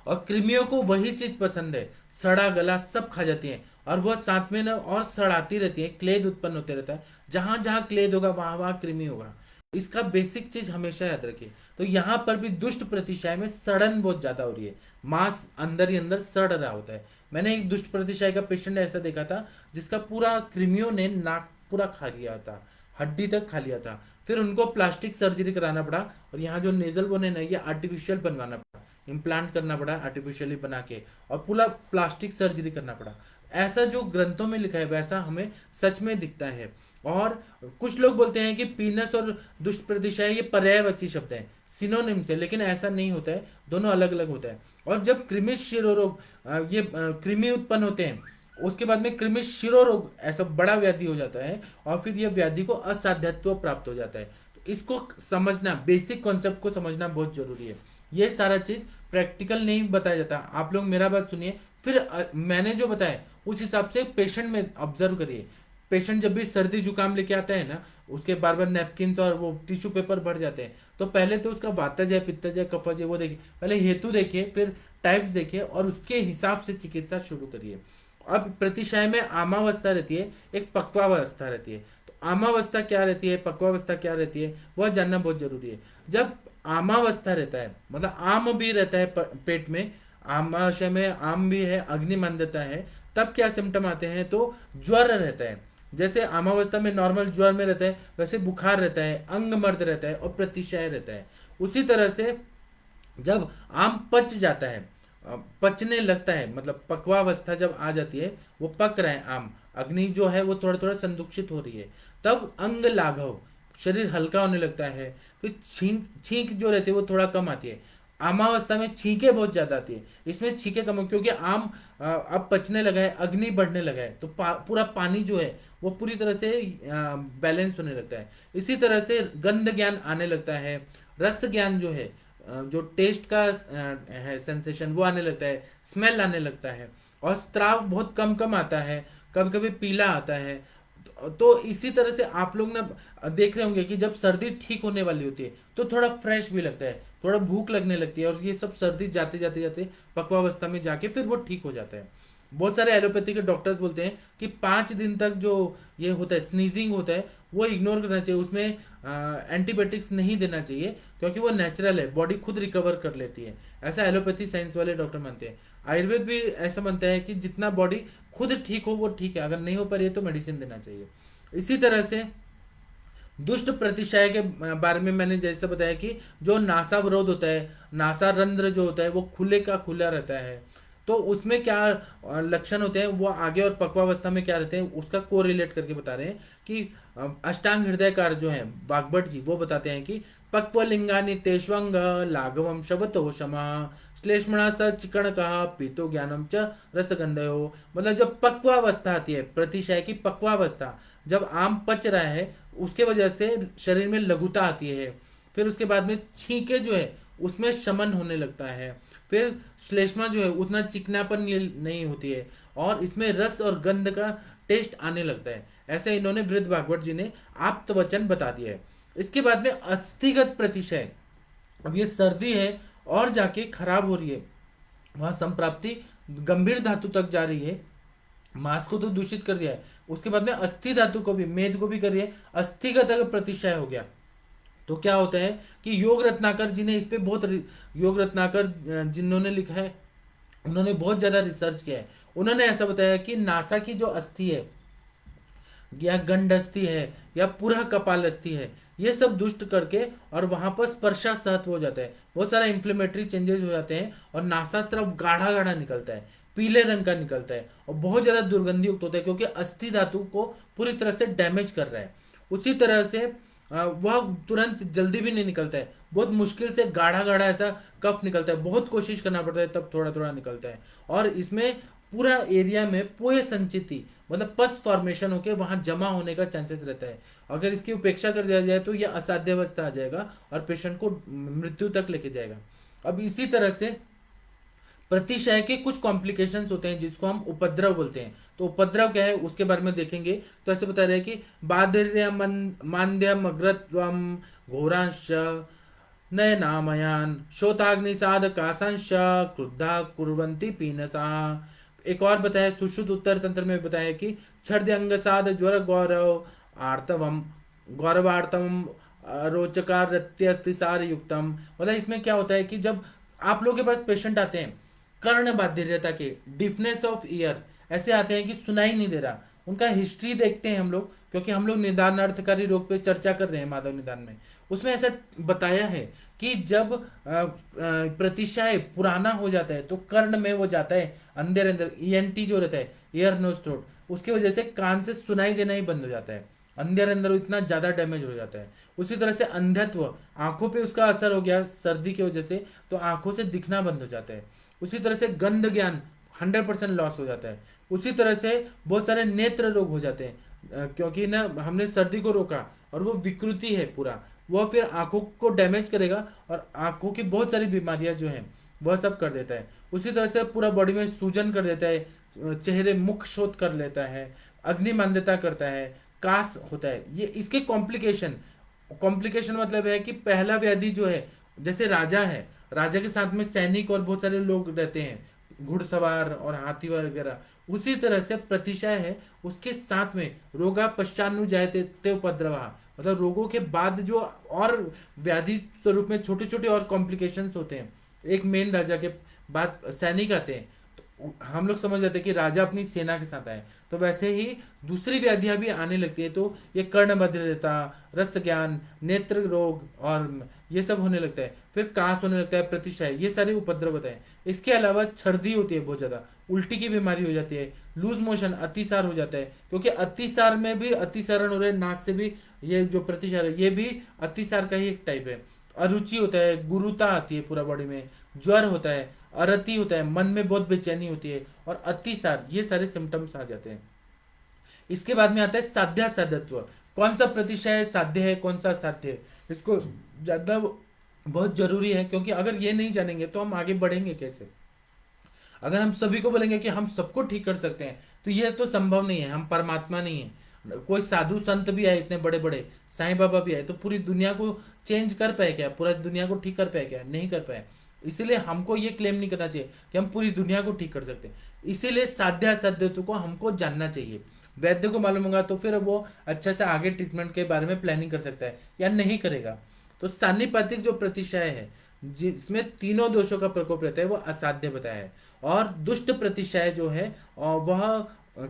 और कृमियों को वही चीज पसंद है, सड़ा गला सब खा जाती है और वह साथ में ना और सड़ाती रहती है, क्लेद उत्पन्न होते रहता है। जहां जहां क्लेद होगा वहां वहां कृमि होगा। इसका बेसिक चीज हमेशा याद रखिए। तो यहाँ पर भी दुष्ट प्रतिशय में सड़न बहुत ज्यादा हो रही है, मांस अंदर ही अंदर सड़ रहा होता है। मैंने एक दुष्ट प्रतिशय का पेशेंट ऐसा देखा था जिसका पूरा कृमियों ने नाक पूरा खा लिया था, हड्डी तक खा लिया था। फिर उनको प्लास्टिक सर्जरी कराना पड़ा और यहाँ जो नेजल बोन है ना, ये आर्टिफिशियल बनवाना पड़ा, इम्प्लांट करना पड़ा आर्टिफिशियली बना के, और पूरा प्लास्टिक सर्जरी करना पड़ा। ऐसा जो ग्रंथों में लिखा है वैसा हमें सच में दिखता है। और कुछ लोग बोलते हैं कि पीनस और दुष्ट प्रतिशय ये पर्यायवाची शब्द है, सिनोनिम से, लेकिन ऐसा नहीं होता है, दोनों अलग अलग होता है। और जब कृमि शिरोरोग, ये कृमि उत्पन्न होते हैं, उसके बाद में कृमि शिरोरोग ऐसा बड़ा व्याधि हो जाता है और फिर यह व्याधि को असाध्यत्व प्राप्त हो जाता है। तो इसको समझना, बेसिक कॉन्सेप्ट को समझना बहुत जरूरी है। ये सारा चीज प्रैक्टिकल नहीं बताया जाता। आप लोग मेरा बात सुनिए, फिर मैंने जो बताया उस हिसाब से पेशेंट में ऑब्जर्व करिए। पेशेंट जब भी सर्दी जुकाम लेके आता है ना, उसके बार बार नैपकिन और वो टिश्यू पेपर भर जाते हैं, तो पहले तो उसका वातज है, पित्तज है, कफज है, वो देखिए, पहले हेतु देखिए, फिर टाइप्स देखिए और उसके हिसाब से चिकित्सा शुरू करिए। अब प्रतिशय में आमावस्था रहती है, एक पक्वावस्था रहती है। तो आमावस्था क्या रहती है, पक्वावस्था क्या रहती है, वह जानना बहुत जरूरी है। जब आमावस्था रहता है, मतलब आम भी रहता है पेट में, आमाशय में आम भी है, अग्निमंदता है, तब क्या सिम्टम आते हैं, तो ज्वर रहता है। जैसे आमावस्था में नॉर्मल ज्वर में रहता है, वैसे बुखार रहता है, अंग मर्द रहता है और प्रतिशय रहता है। उसी तरह से जब आम पच जाता है, पचने लगता है, मतलब पक्वावस्था जब आ जाती है, वो पक रहा है आम, अग्नि जो है वो थोड़ा थोड़ा संदुक्षित हो रही है, तब अंग लाघव, शरीर हल्का होने लगता है। फिर छींक छींक जो रहती है वो थोड़ा कम आती है। आमावस्था में छींके बहुत ज्यादा आती है, इसमें छींके कम हो, क्योंकि आम अब पचने लगा है, अग्नि बढ़ने लगा है, तो पूरा पानी जो है वो पूरी तरह से बैलेंस होने लगता है। इसी तरह से गंध ज्ञान आने लगता है, रस ज्ञान जो है जो टेस्ट का है सेंसेशन वो आने लगता है, स्मेल आने लगता है, और स्त्राव बहुत कम कम आता है, कभी कभी पीला आता है। तो इसी तरह से आप लोग ना देख रहे होंगे कि जब सर्दी ठीक होने वाली होती है तो थोड़ा फ्रेश भी लगता है, थोड़ा भूख लगने लगती है, और ये सब सर्दी जाते जाते जाते पक्वावस्था में जाके फिर वो ठीक हो जाता है। बहुत सारे एलोपैथी के डॉक्टर्स बोलते हैं कि 5 दिन तक जो ये होता है स्नीजिंग होता है वो इग्नोर करना चाहिए, उसमें एंटीबायोटिक्स नहीं देना चाहिए, क्योंकि वो नेचुरल है, बॉडी खुद रिकवर कर लेती है। ऐसा एलोपैथी साइंस वाले डॉक्टर मानते हैं। आयुर्वेद भी ऐसा मानता है कि जितना बॉडी खुद ठीक हो वो ठीक है, अगर नहीं हो पा रही है तो मेडिसिन देना चाहिए। इसी तरह से दुष्ट प्रतिशय के बारे में मैंने जैसे बताया कि जो नासावरोध होता है, नासा रंध्र जो होता है वो खुले का खुला रहता है, तो उसमें क्या लक्षण होते हैं वो आगे, और पक्वावस्था में क्या रहते हैं उसका कोरिलेट करके बता रहे हैं कि अष्टांग हृदयकार जो है बागभट जी वो बताते हैं कि पक्वलिंगानि तेष्वंग लाघवम शवतो शमा श्लेष्मणा स चिकन कहा पीतो ज्ञानम च रसगंधयो। मतलब जब पक्वावस्था आती है, प्रतिशय की पक्वावस्था, जब आम पच रहा है उसके वजह से शरीर में लघुता आती है, फिर उसके बाद में छींके जो है उसमें शमन होने लगता है, फिर श्लेष्मा जो है उतना चिकनापन नहीं होती है, और इसमें रस और गंध का टेस्ट आने लगता है। ऐसे इन्होंने वृद्ध भागवत जी ने आप्त वचन बता दिया है। इसके बाद में अस्थिगत प्रतिशय, अब ये सर्दी है और जाके खराब हो रही है, वहां संप्राप्ति गंभीर धातु तक जा रही है, मांस को तो दूषित कर दिया है, उसके बाद में अस्थि धातु को भी, मेद को भी कर रही है, अस्थिगत अगर प्रतिशय हो गया तो क्या होता है कि योग रत्नाकर जी ने इस पे बहुत योग रत्नाकर जिन्होंने लिखा है उन्होंने बहुत ज्यादा रिसर्च किया है। उन्होंने ऐसा बताया कि नासा की जो अस्थि है या गंड अस्थि है या पूरा कपाल अस्थि है, ये सब दुष्ट करके और वहां पर स्पर्शा सहत्व हो जाता है, बहुत सारा इंफ्लेमेटरी चेंजेस हो जाते हैं, और नासास्त्र गाढ़ा गाढ़ा निकलता है, पीले रंग का निकलता है, और बहुत ज्यादा दुर्गंधी युक्त होता है, क्योंकि अस्थि धातु को पूरी तरह से डैमेज कर रहा है। उसी तरह से वह तुरंत जल्दी भी नहीं निकलता है, बहुत मुश्किल से गाढ़ा गाढ़ा ऐसा कफ निकलता है, बहुत कोशिश करना पड़ता है तब थोड़ा थोड़ा निकलता है, और इसमें पूरा एरिया में पोए संचिति मतलब पस फॉर्मेशन होके वहां जमा होने का चांसेस रहता है। अगर इसकी उपेक्षा कर दिया जाए तो यह असाध्य अवस्था आ जाएगा और पेशेंट को मृत्यु तक लेके जाएगा। अब इसी तरह से प्रतिशय के कुछ कॉम्प्लिकेशंस होते हैं जिसको हम उपद्रव बोलते हैं। तो उपद्रव क्या है उसके बारे में देखेंगे। तो ऐसे बता रहे हैं कि बाधिर्य मांद्यम अग्रत्वम घोरांश नयनामयान शोताग्निसाद कांश क्रुद्धा कुर्वन्ति पीनसा। एक और बताया सुश्रुत उत्तर तंत्र में बताया कि छर्द अंगसाद ज्वर गौरव आर्तवम गौरवार्तम रोचकार युक्तम। मतलब इसमें क्या होता है कि जब आप लोगों के पास पेशेंट आते हैं कर्ण बाधिर्यता के, डिफनेस ऑफ ईयर, ऐसे आते हैं कि सुनाई नहीं दे रहा, उनका हिस्ट्री देखते हैं हम लोग, क्योंकि हम लोग निदानार्थकारी रोग पे चर्चा कर रहे हैं माधव निदान में, उसमें ऐसा बताया है कि जब प्रतिशय पुराना हो जाता है तो कर्ण में वो जाता है अंदर अंदर, ईएनटी जो रहता है ईयर नोज थ्रोट, उसकी वजह से कान से सुनाई देना ही बंद हो जाता है, अंदर अंदर इतना ज्यादा डैमेज हो जाता है। उसी तरह से अंधत्व, आंखों पे उसका असर हो गया सर्दी की वजह से तो आंखों से दिखना बंद हो जाता है। उसी तरह से गंध ज्ञान 100% लॉस हो जाता है। उसी तरह से बहुत सारे नेत्र रोग हो जाते हैं, क्योंकि ना हमने सर्दी को रोका और वो विकृति है पूरा, वह फिर आंखों को डैमेज करेगा और आंखों की बहुत सारी बीमारियां जो हैं वह सब कर देता है। उसी तरह से पूरा बॉडी में सूजन कर देता है, चेहरे मुख शोथ कर लेता है, अग्निमांद्यता करता है, कास होता है। ये इसके कॉम्प्लिकेशन, कॉम्प्लिकेशन मतलब है कि पहला व्याधि जो है, जैसे राजा है, राजा के साथ में सैनिक और बहुत सारे लोग रहते हैं घुड़सवार और हाथी वगैरह, उसी तरह से प्रतिशय है उसके साथ में रोगा पश्चानु जायते ते उपद्रवा, मतलब रोगों के बाद जो और व्याधि स्वरूप में छोटे छोटे और कॉम्प्लिकेशंस होते हैं। एक मेन राजा के बाद सैनिक आते हैं, तो हम लोग समझ जाते हैं कि राजा अपनी सेना के साथ आए, तो वैसे ही दूसरी व्याधियां भी आने लगती है। तो ये कर्ण बधिरता, रस ज्ञान, नेत्र रोग और ये सब होने लगता है, फिर कास होने लगता है, प्रतिशय, ये सारे उपद्रव बताए। इसके अलावा छर्दी होती है बहुत ज्यादा, उल्टी की बीमारी हो जाती है, लूज मोशन, अतिसार हो जाता है, क्योंकि अतिसार में भी अतिसारण हो रहा है नाक से भी, ये जो प्रतिसार है ये भी अतिसार का ही एक टाइप है। अरुचि होता है, गुरुता आती है पूरा बॉडी में, ज्वर होता है, अरति होता है, मन में बहुत बेचैनी होती है, और अतिसार, ये सारे सिम्टम्स आ जाते हैं। इसके बाद में आता है साध्या साधत्व। कौन सा प्रतिशय साध्य है, कौन सा असाध्य है, इसको जानना बहुत जरूरी है, क्योंकि अगर ये नहीं जानेंगे तो हम आगे बढ़ेंगे कैसे। अगर हम सभी को बोलेंगे कि हम सबको ठीक कर सकते हैं, तो ये तो संभव नहीं है, हम परमात्मा नहीं है। कोई साधु संत भी आए इतने बड़े बड़े, साईं बाबा भी आए, तो पूरी दुनिया को चेंज कर पाए क्या, पूरा दुनिया को ठीक कर पाए क्या, नहीं कर पाए। इसीलिए हमको ये क्लेम नहीं करना चाहिए कि हम पूरी दुनिया को ठीक कर सकते हैं। इसीलिए साध्य असाध्य को हमको जानना चाहिए। वैद्य को मालूम होगा तो फिर वो अच्छे से आगे ट्रीटमेंट के बारे में प्लानिंग कर सकता है, या नहीं करेगा। तो सान्निपातिक जो प्रतिशय है, जिसमें तीनों दोषों का प्रकोप रहता है, वो असाध्य बताया है। और दुष्ट प्रतिशय जो है वह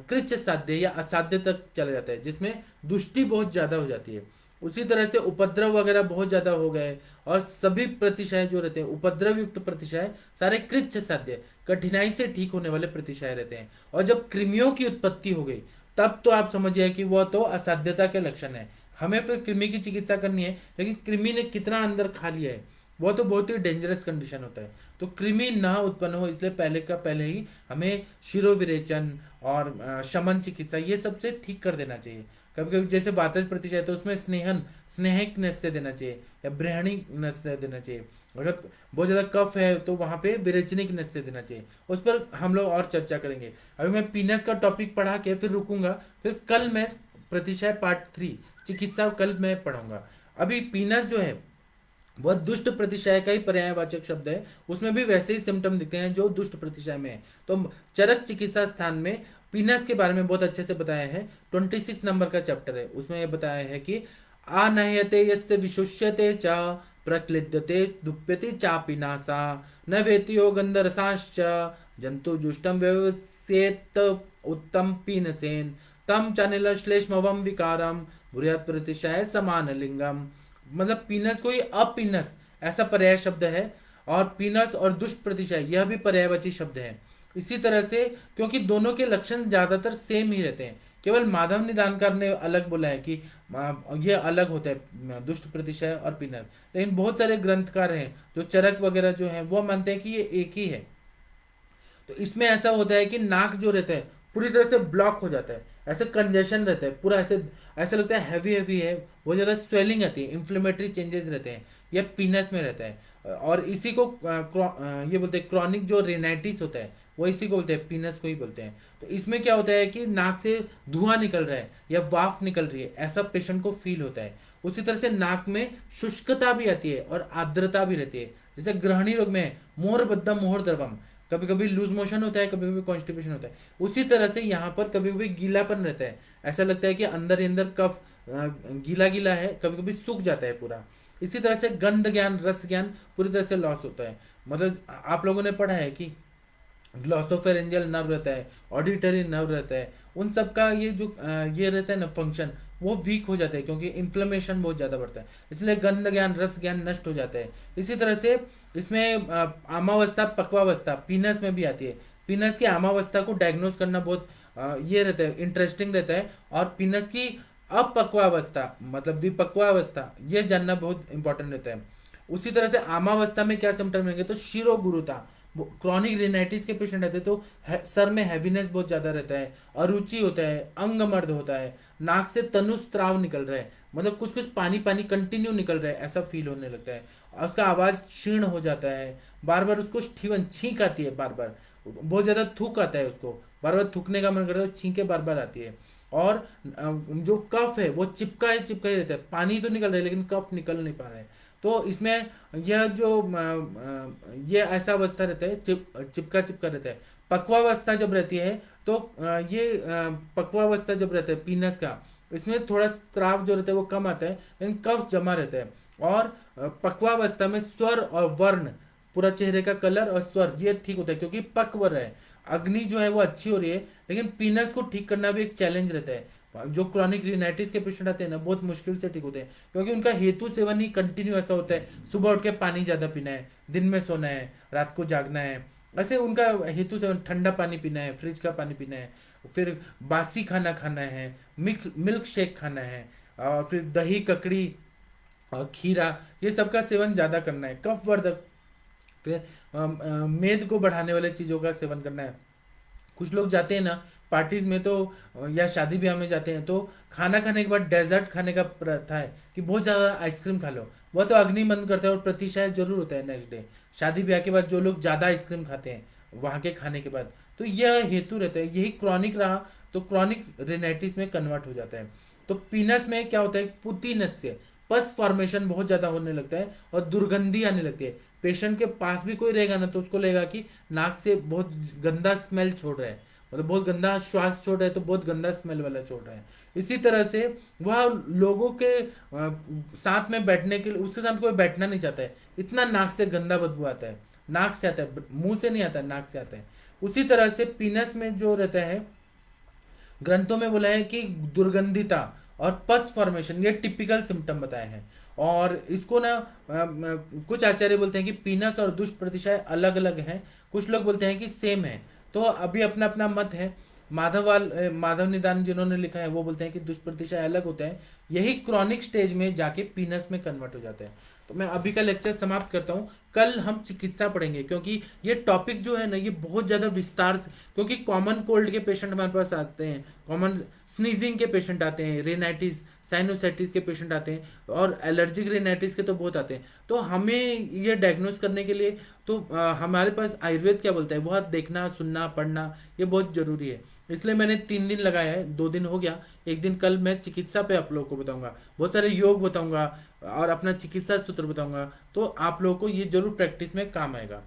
कृच साध्य या असाध्य तक चला जाता है, जिसमें दुष्टि बहुत ज्यादा हो जाती है। उसी तरह से उपद्रव वगैरह बहुत ज्यादा हो गए, और सभी प्रतिशय जो रहते हैं उपद्रव युक्त प्रतिशय सारे कृच साध्य, कठिनाई से ठीक होने वाले प्रतिशय रहते हैं। और जब कृमियों की उत्पत्ति हो गई, तब तो आप समझिए कि वह तो असाध्यता के लक्षण है। हमें फिर कृमि की चिकित्सा करनी है, लेकिन कृमि ने कितना अंदर खा लिया है, वो तो बहुत ही डेंजरस कंडीशन होता है। तो कृमि ना उत्पन्न हो, इसलिए पहले का पहले ही हमें शिरोविरेचन और शमन चिकित्सा ये सब से ठीक कर देना चाहिए। कभी कभी जैसे वातज प्रतिशय है तो उसमें स्नेहक नस से देना चाहिए, या ब्रहणी नस से देना चाहिए। अगर बहुत ज्यादा कफ है तो वहां पे विरेचनिक नस से देना चाहिए। उस पर हम लोग और चर्चा करेंगे। अभी मैं पीनस का टॉपिक पढ़ा के फिर रुकूंगा, फिर कल मैं प्रतिशय पार्ट 3 चिकित्सा कल मैं पढ़ाऊंगा। अभी पीनस जो है वह दुष्ट प्रतिशय का ही पर्यायवाचक शब्द है, उसमें भी वैसे ही सिम्टम दिखते हैं जो दुष्ट प्रतिशय में है। तो चरक चिकित्सा स्थान में पीनस के बारे में बहुत अच्छे से बताया है। 26 नंबर का चैप्टर है, उसमें यह बताया है कि आनह्यते यस्य विशुष्यते च प्रक्लिद्यते दुप्यते चापि नासा न वेतियो गंधरसाश्च जंतु जुष्टम व्यवसेत उत्तम पीनसेन तम चानिल श्लेष्मवम विकारम बुरहत प्रतिशय समान लिंगम। मतलब पीनस कोई अपीनस ऐसा पर्याय शब्द है, और पीनस और दुष्ट प्रतिशय यह भी पर्यायवाची शब्द है। इसी तरह से क्योंकि दोनों के लक्षण ज्यादातर सेम ही रहते हैं, केवल माधव निदानकार ने अलग बोला है कि ये अलग होता है दुष्ट प्रतिशय और पीनस, लेकिन बहुत सारे ग्रंथकार हैं जो चरक वगैरह जो हैं वो मानते हैं कि ये एक ही है। तो इसमें ऐसा होता है कि नाक जो रहता है पूरी तरह से ब्लॉक हो जाता है, ऐसे कंजेशन रहता है पूरा, ऐसे ऐसा लगता है हैवी हैवी है, बहुत ज़्यादा स्वेलिंग आती है, इन्फ्लेमेटरी चेंजेस रहते हैं, यह पीनस में रहता है। और इसी को ये बोलते हैं क्रॉनिक जो रेनाइटिस होता है, वो इसी को बोलते हैं, पीनस को ही बोलते हैं। तो इसमें क्या होता है कि नाक से धुआं निकल रहा है या वाफ निकल रही है, ऐसा पेशेंट को फील होता है। उसी तरह से नाक में शुष्कता भी आती है और आर्द्रता भी रहती है, जैसे ग्रहणी रोग में मोहर बद्धम मोहर द्रवम, कभी कभी लूज मोशन होता है, कभी कभी कॉन्स्टिपेशन होता है। उसी तरह से यहाँ पर कभी कभी गीलापन रहता है, ऐसा लगता है कि अंदर ही अंदर कफ गीला गीला है, कभी कभी सूख जाता है पूरा। इसी तरह से गंध ज्ञान रस ज्ञान पूरी तरह से लॉस होता है। मतलब आप लोगों ने पढ़ा है कि ग्लॉसोफेरेंजियल नर्व रहता है, ऑडिटरी नर्व रहता है, उन सब का ये जो ये रहता है ना फंक्शन, वो वीक हो जाता है क्योंकि इन्फ्लेमेशन बहुत ज़्यादा बढ़ता है, इसलिए गंध ज्ञान रस ज्ञान नष्ट हो जाता है। इसी तरह से इसमें आमावस्था पक्वावस्था पीनस में भी आती है। पीनस की आमावस्था को डायग्नोस करना बहुत ये रहता है, इंटरेस्टिंग रहता है। और पीनस की अपक्वावस्था मतलब विपक्वावस्था ये जानना बहुत इंपॉर्टेंट रहता है। उसी तरह से आमावस्था में क्या सिम्टम रहेंगे, तो शिरो गुरुता, क्रॉनिक रेनाइटिस के पेशेंट रहते हैं तो सर में हैवीनेस बहुत ज्यादा रहता है, अरुचि होता है, अंग मर्द होता है, नाक से तनुस्त्राव निकल रहा है, मतलब कुछ कुछ पानी पानी कंटिन्यू निकल रहा है ऐसा फील होने लगता है, और उसका आवाज क्षीण हो जाता है, बार बार उसको छींक आती है, बार बार बहुत ज्यादा थूक आता है, उसको बार बार थूकने का मन करता है, छींके बार बार आती है। और जो कफ है वो चिपका ही रहता है, पानी तो निकल रहा है लेकिन कफ निकल नहीं पा रहा है। तो इसमें यह जो ये ऐसा अवस्था रहता है, चिपका चिपका रहता है। पक्वावस्था जब रहती है तो ये पक्वावस्था जब रहता है पीनस का, इसमें थोड़ा स्त्राव जो रहता है वो कम आता है लेकिन कफ जमा रहता है। और पक्वावस्था में स्वर और वर्ण, पूरा चेहरे का कलर और स्वर ये ठीक होता है क्योंकि पक्व है, अग्नि जो है वो अच्छी हो रही है, लेकिन पीनस को ठीक करना भी एक चैलेंज रहता है। जो क्रॉनिक रिनाइटिस के पेशेंट आते हैं ना बहुत मुश्किल से ठीक होते हैं, क्योंकि उनका हेतु सेवन ही कंटिन्यू ऐसा होता है, सुबह उठ के पानी ज्यादा पीना है, दिन में सोना है, रात को जागना है, ऐसे उनका हेतु सेवन, ठंडा पानी पीना है, फ्रिज का पानी पीना है, फिर बासी खाना खाना है, मिल्क शेक खाना है, और फिर दही ककड़ी और खीरा, ये सबका सेवन ज़्यादा करना है। कफवर्धक, फिर मेद को बढ़ाने वाले चीज़ों का सेवन करना है। कुछ लोग जाते हैं ना पार्टीज में, तो या शादी ब्याह में जाते हैं, तो खाना खाने के बाद डेजर्ट खाने का प्रथा है कि बहुत ज़्यादा आइसक्रीम खा लो। वह तो अग्नि बंद करता है और प्रतिशत जरूर होता है नेक्स्ट डे। शादी ब्याह के बाद जो लोग ज़्यादा आइसक्रीम खाते हैं वहाँ के खाने के बाद, तो यह हेतु रहता है। यही क्रॉनिक रहा तो क्रॉनिक रेनाइटिस में कन्वर्ट हो जाता है। तो पीनस में क्या होता है, पुतीनस से पस फॉर्मेशन बहुत ज़्यादा होने लगता है और दुर्गंधी आने लगती है। पेशेंट के पास भी कोई रहेगा ना तो उसको लगेगा कि नाक से बहुत गंदा स्मेल छोड़ रहा है, मतलब बहुत गंदा श्वास छोड़ रहा है, तो बहुत गंदा स्मेल वाला छोड़ रहा है। इसी तरह से वह लोगों के साथ में बैठने के लिए, उसके साथ कोई बैठना नहीं चाहता है, इतना नाक से गंदा बदबू आता है। नाक से आता है, मुंह से नहीं आता है, नाक से आता है। उसी तरह से पीनस में जो रहता है, ग्रंथों में बोला है कि दुर्गंधिता और पस फॉर्मेशन, ये टिपिकल सिम्टम बताए हैं। और इसको ना कुछ आचार्य बोलते हैं कि पीनस और दुष्ट प्रतिशय अलग अलग हैं, कुछ लोग बोलते हैं कि सेम है। तो अभी अपना अपना मत है। माधव निदान जिन्होंने लिखा है वो बोलते हैं कि दुष्ट प्रतिशय अलग होता है, यही क्रॉनिक स्टेज में जाके पीनस में कन्वर्ट हो जाता है। तो मैं अभी का लेक्चर समाप्त करता हूँ। कल हम चिकित्सा पढ़ेंगे, क्योंकि ये टॉपिक जो है ना ये बहुत ज़्यादा विस्तार से, क्योंकि कॉमन कोल्ड के पेशेंट हमारे पास आते हैं, कॉमन स्नीजिंग के पेशेंट आते हैं, रेनाइटिस साइनोसाइटिस के पेशेंट आते हैं, और एलर्जिक रेनाइटिस के तो बहुत आते हैं। तो हमें ये डायग्नोस करने के लिए तो हमारे पास आयुर्वेद क्या बोलता है वह देखना, सुनना, पढ़ना, ये बहुत ज़रूरी है। इसलिए मैंने 3 दिन लगाया है, 2 दिन हो गया, एक दिन कल मैं चिकित्सा पे आप लोगों को बताऊंगा, बहुत सारे योग बताऊंगा और अपना चिकित्सा सूत्र बताऊंगा। तो आप लोगों को ये जरूर प्रैक्टिस में काम आएगा।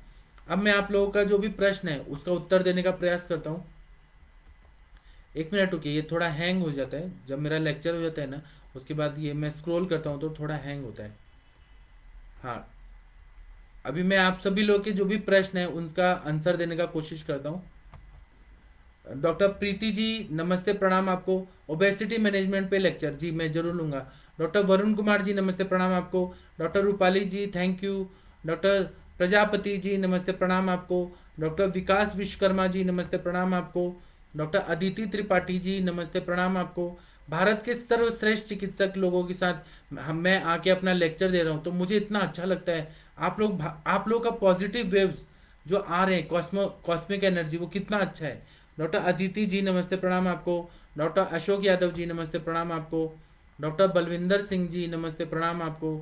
अब मैं आप लोगों का जो भी प्रश्न है उसका उत्तर देने का प्रयास करता हूँ। 1 मिनट रुकिए, ये थोड़ा हैंग हो जाता है जब मेरा लेक्चर हो जाता है ना, उसके बाद ये मैं स्क्रॉल करता हूँ तो थोड़ा हैंग होता है। हाँ, अभी मैं आप सभी लोग के जो भी प्रश्न है उनका आंसर देने का कोशिश करता हूँ। डॉक्टर प्रीति जी नमस्ते, प्रणाम आपको। ओबेसिटी मैनेजमेंट पे लेक्चर जी मैं जरूर लूंगा। डॉक्टर वरुण कुमार जी नमस्ते, प्रणाम आपको। Doctor Rupali ji thank you. Doctor Prajapati ji नमस्ते, प्रणाम आपको। डॉक्टर विकास विश्वकर्मा जी नमस्ते, प्रणाम आपको। डॉक्टर अदिति त्रिपाठी जी नमस्ते, प्रणाम आपको। भारत के सर्वश्रेष्ठ चिकित्सक लोगों के साथ मैं आके अपना लेक्चर दे रहा हूँ, तो मुझे इतना अच्छा लगता है। आप लोग का पॉजिटिव वेव्स जो आ रहे हैं, कॉस्मिक एनर्जी, वो कितना अच्छा है। डॉक्टर अदिति जी नमस्ते, प्रणाम आपको। डॉक्टर अशोक यादव जी नमस्ते, प्रणाम आपको। डॉक्टर बलविंदर सिंह जी नमस्ते, प्रणाम आपको।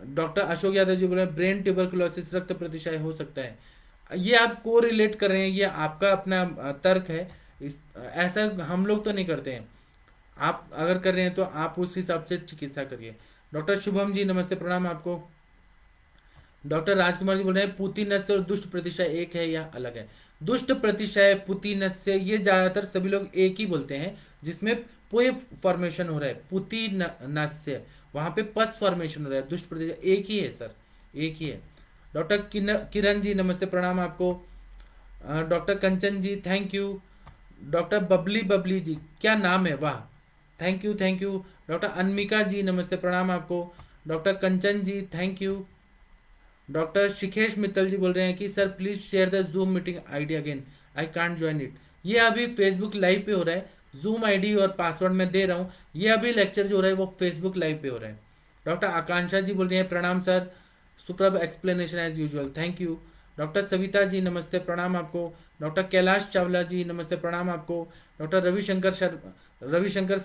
डॉक्टर अशोक यादव जी बोल रहे हैं ब्रेन ट्यूबरकुलोसिस रक्त प्रतिशय हो सकता है। ये आप को रिलेट कर रहे हैं, ये आपका अपना तर्क है। ऐसा हम लोग तो नहीं करते हैं। आप अगर कर रहे हैं तो आप उस हिसाब से चिकित्सा करिए। डॉक्टर शुभम जी नमस्ते, प्रणाम आपको। डॉक्टर राजकुमार जी बोल रहे हैं पुतिनस्य और दुष्ट प्रतिशय एक है या अलग है। दुष्ट प्रतिशय, पुतिनस्य, ये ज्यादातर सभी लोग एक ही बोलते हैं, जिसमें पोए फॉर्मेशन हो रहा है। पुतिनस्य वहां पे पस फॉर्मेशन हो रहा है, दुष्ट प्रतिशय एक ही है सर, एक ही है। डॉक्टर किरण जी नमस्ते, प्रणाम आपको। Doctor Kanchan ji thank you. Doctor Babli Babli ji, क्या नाम है, वाह, thank you thank you. Doctor Anamika ji नमस्ते, प्रणाम आपको। Doctor Kanchan ji thank you. Doctor Shikhesh Mittal ji बोल रहे हैं कि sir please share the zoom meeting ID again, I can't join it. ये अभी फेसबुक लाइव पे हो रहा है, जूम आईडी और पासवर्ड मैं दे रहा हूँ। ये अभी लेक्चर जो हो रहा है वो फेसबुक लाइव पे हो रहा है। डॉक्टर आकांक्षा जी बोल रही हैं प्रणाम sir, superb explanation as usual, thank you. Doctor Savita ji नमस्ते, प्रणाम आपको। डॉक्टर कैलाश चावला जी नमस्ते, प्रणाम आपको। डॉक्टर रविशंकर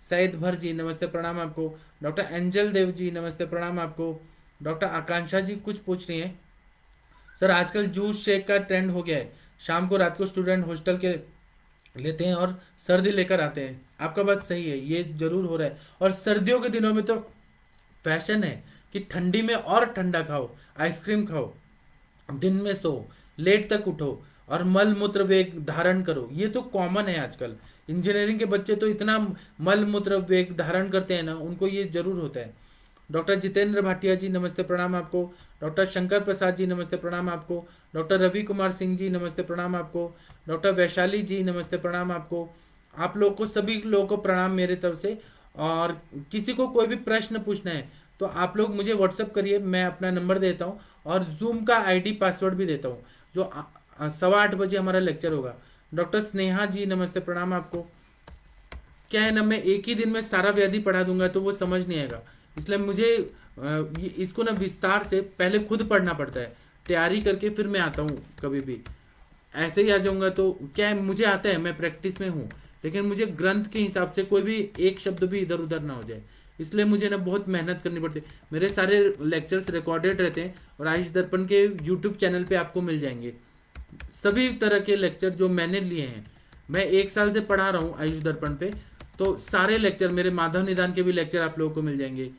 सैद भर जी नमस्ते, प्रणाम आपको। डॉक्टर एंजल देव जी नमस्ते, प्रणाम आपको। डॉक्टर आकांक्षा जी कुछ पूछ रही हैं, सर आजकल जूस शेक का ट्रेंड हो गया है, शाम को रात को स्टूडेंट हॉस्टल के लेते हैं और सर्दी लेकर आते हैं। आपका बात सही है, ये जरूर हो रहा है। और सर्दियों के दिनों में तो फैशन है कि ठंडी में और ठंडा खाओ, आइसक्रीम खाओ, दिन में सो, लेट तक उठो और मल मूत्र वेग धारण करो। ये तो कॉमन है आजकल। इंजीनियरिंग के बच्चे तो इतना मल मूत्र वेग धारण करते हैं ना, उनको ये जरूर होता है। डॉक्टर जितेंद्र भाटिया जी नमस्ते, प्रणाम आपको। डॉक्टर शंकर प्रसाद जी नमस्ते, प्रणाम आपको। डॉक्टर रवि कुमार सिंह जी नमस्ते, प्रणाम आपको। डॉक्टर वैशाली जी नमस्ते, प्रणाम आपको। आप लोग को, सभी लोगों को प्रणाम मेरे तरफ से। और किसी को कोई भी प्रश्न पूछना है तो आप लोग मुझे व्हाट्सअप करिए, मैं अपना नंबर देता हूँ और जूम का आईडी पासवर्ड भी देता हूँ। जो 8:15 बजे हमारा लेक्चर होगा। डॉक्टर स्नेहा जी नमस्ते, प्रणाम आपको। क्या है ना, मैं एक ही दिन में सारा व्याधि पढ़ा दूंगा तो वो समझ नहीं आएगा। इसलिए मुझे इसको ना विस्तार से पहले खुद पढ़ना पड़ता है, तैयारी करके फिर मैं आता हूँ। कभी भी ऐसे ही आ जाऊंगा तो क्या है, मुझे आता है, मैं प्रैक्टिस में हूँ, लेकिन मुझे ग्रंथ के हिसाब से कोई भी एक शब्द भी इधर उधर ना हो जाए। इसलिए मुझे ना बहुत मेहनत करनी पड़ती है। मेरे सारे लेक्चर्स रिकॉर्डेड रहते हैं और आयुष दर्पण के यूट्यूब चैनल पे आपको मिल जाएंगे सभी तरह के लेक्चर जो मैंने लिए हैं। मैं 1 साल से पढ़ा रहा हूँ आयुष दर्पण पे, तो सारे लेक्चर, मेरे माधव निदान के भी लेक्चर आप लोगों को मिल जाएंगे।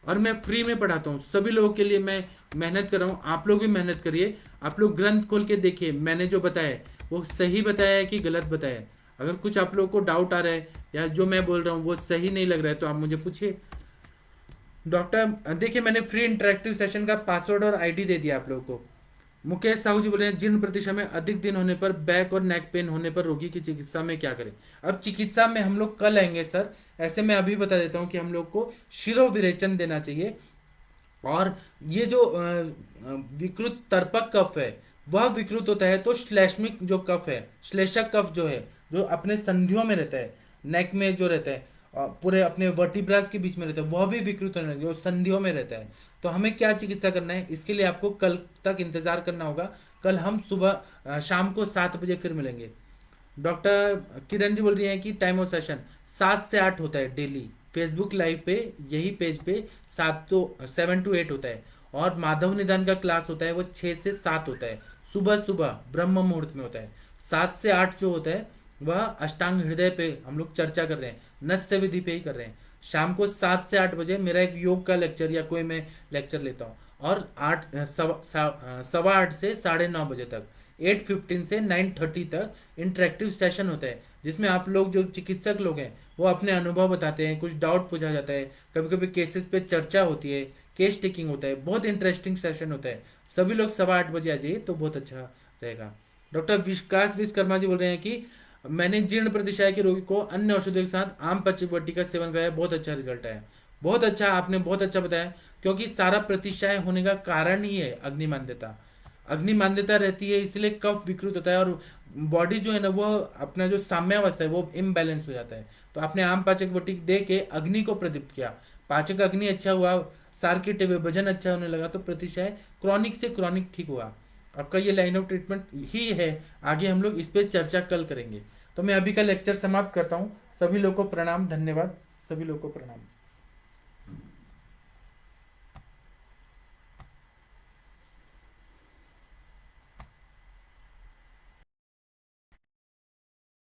और मैं फ्री में पढ़ाता हूँ सभी लोगों के लिए, मैं मेहनत कर रहा हूँ। आप लोग भी मेहनत करिए, आप लोग ग्रंथ खोल के देखिए मैंने जो बताया है वो सही बताया है कि गलत बताया है। अगर कुछ आप लोगों को डाउट आ रहा है या जो मैं बोल रहा हूँ वो सही नहीं लग रहा है तो आप मुझे पूछिए। डॉक्टर देखिए, मैंने फ्री इंटरेक्टिव सेशन का पासवर्ड और आईडी दे दिया आप लोगों को। मुकेश साहू जी बोले हैं, जीर्ण प्रतिशा में अधिक दिन होने पर, बैक और नेक पेन होने पर रोगी की चिकित्सा में क्या करें। अब चिकित्सा में हम लोग कल आएंगे सर, ऐसे मैं अभी बता देता हूँ कि हम लोग को शिरो विरेचन देना चाहिए। और ये जो विकृत तर्पक कफ है वह विकृत होता है तो श्लेष्मिक जो कफ है, श्लेषक कफ जो है, जो अपने संधियों में रहता है, नेक में जो रहता है, पूरे अपने वर्टिब्रास के बीच में रहता है, वह भी विकृत होने लगे, जो संधियों में रहता है। तो हमें क्या चिकित्सा करना है, इसके लिए आपको कल तक इंतजार करना होगा। कल हम सुबह शाम को 7 बजे फिर मिलेंगे। डॉक्टर किरण जी बोल रही हैं कि टाइम ऑफ सेशन 7 से 8 होता है डेली, फेसबुक लाइव पे, यही पेज पे 7 to 8 होता है। और माधव निदान का क्लास होता है वो 6 से 7 होता है, सुबह सुबह ब्रह्म मुहूर्त में होता है। 7 से 8 जो होता है वह अष्टांग हृदय पे हम लोग चर्चा कर रहे हैं, नस्य विधि पे ही कर रहे हैं। शाम को 7 से 8 बजे मेरा एक योग का लेक्चर या कोई मैं लेक्चर लेता हूँ। और 8 सवा 8 से 9:30 बजे तक, 8:15 से 9:30 तक इंटरेक्टिव सेशन होता है, जिसमें आप लोग जो चिकित्सक लोग हैं वो अपने अनुभव बताते हैं, कुछ डाउट पूछा जाता है, कभी कभी केसेस पे चर्चा होती है, केस टेकिंग होता है, बहुत इंटरेस्टिंग सेशन होता है। सभी लोग 7:15 आ जाइए तो बहुत अच्छा रहेगा। डॉक्टर विकास विश्वकर्मा जी बोल रहे हैं कि मैंने जीर्ण प्रतिशय के रोगी को अन्य औषधियों के साथ आम पचवटी का सेवन कराया, बहुत अच्छा रिजल्ट आया। बहुत अच्छा, आपने बहुत अच्छा बताया, क्योंकि सारा प्रतिशय होने का कारण ही है अग्नि मान्यता। अग्नि मान्यता रहती है इसलिए कफ विकृत होता है और बॉडी जो है ना वो अपना जो साम्यावस्था है वो इम्बैलेंस हो जाता है। तो आपने आम पाचक वटी दे के अग्नि को प्रदीप्त किया, पाचक अग्नि अच्छा हुआ, सार्किट वजन अच्छा होने लगा, तो प्रतिशय क्रॉनिक से क्रॉनिक ठीक हुआ। आपका ये लाइन ऑफ ट्रीटमेंट ही है, आगे हम लोग इस पर चर्चा कल करेंगे। तो मैं अभी का लेक्चर समाप्त करता हूँ। सभी लोगों को प्रणाम, धन्यवाद, सभी लोगों को प्रणाम।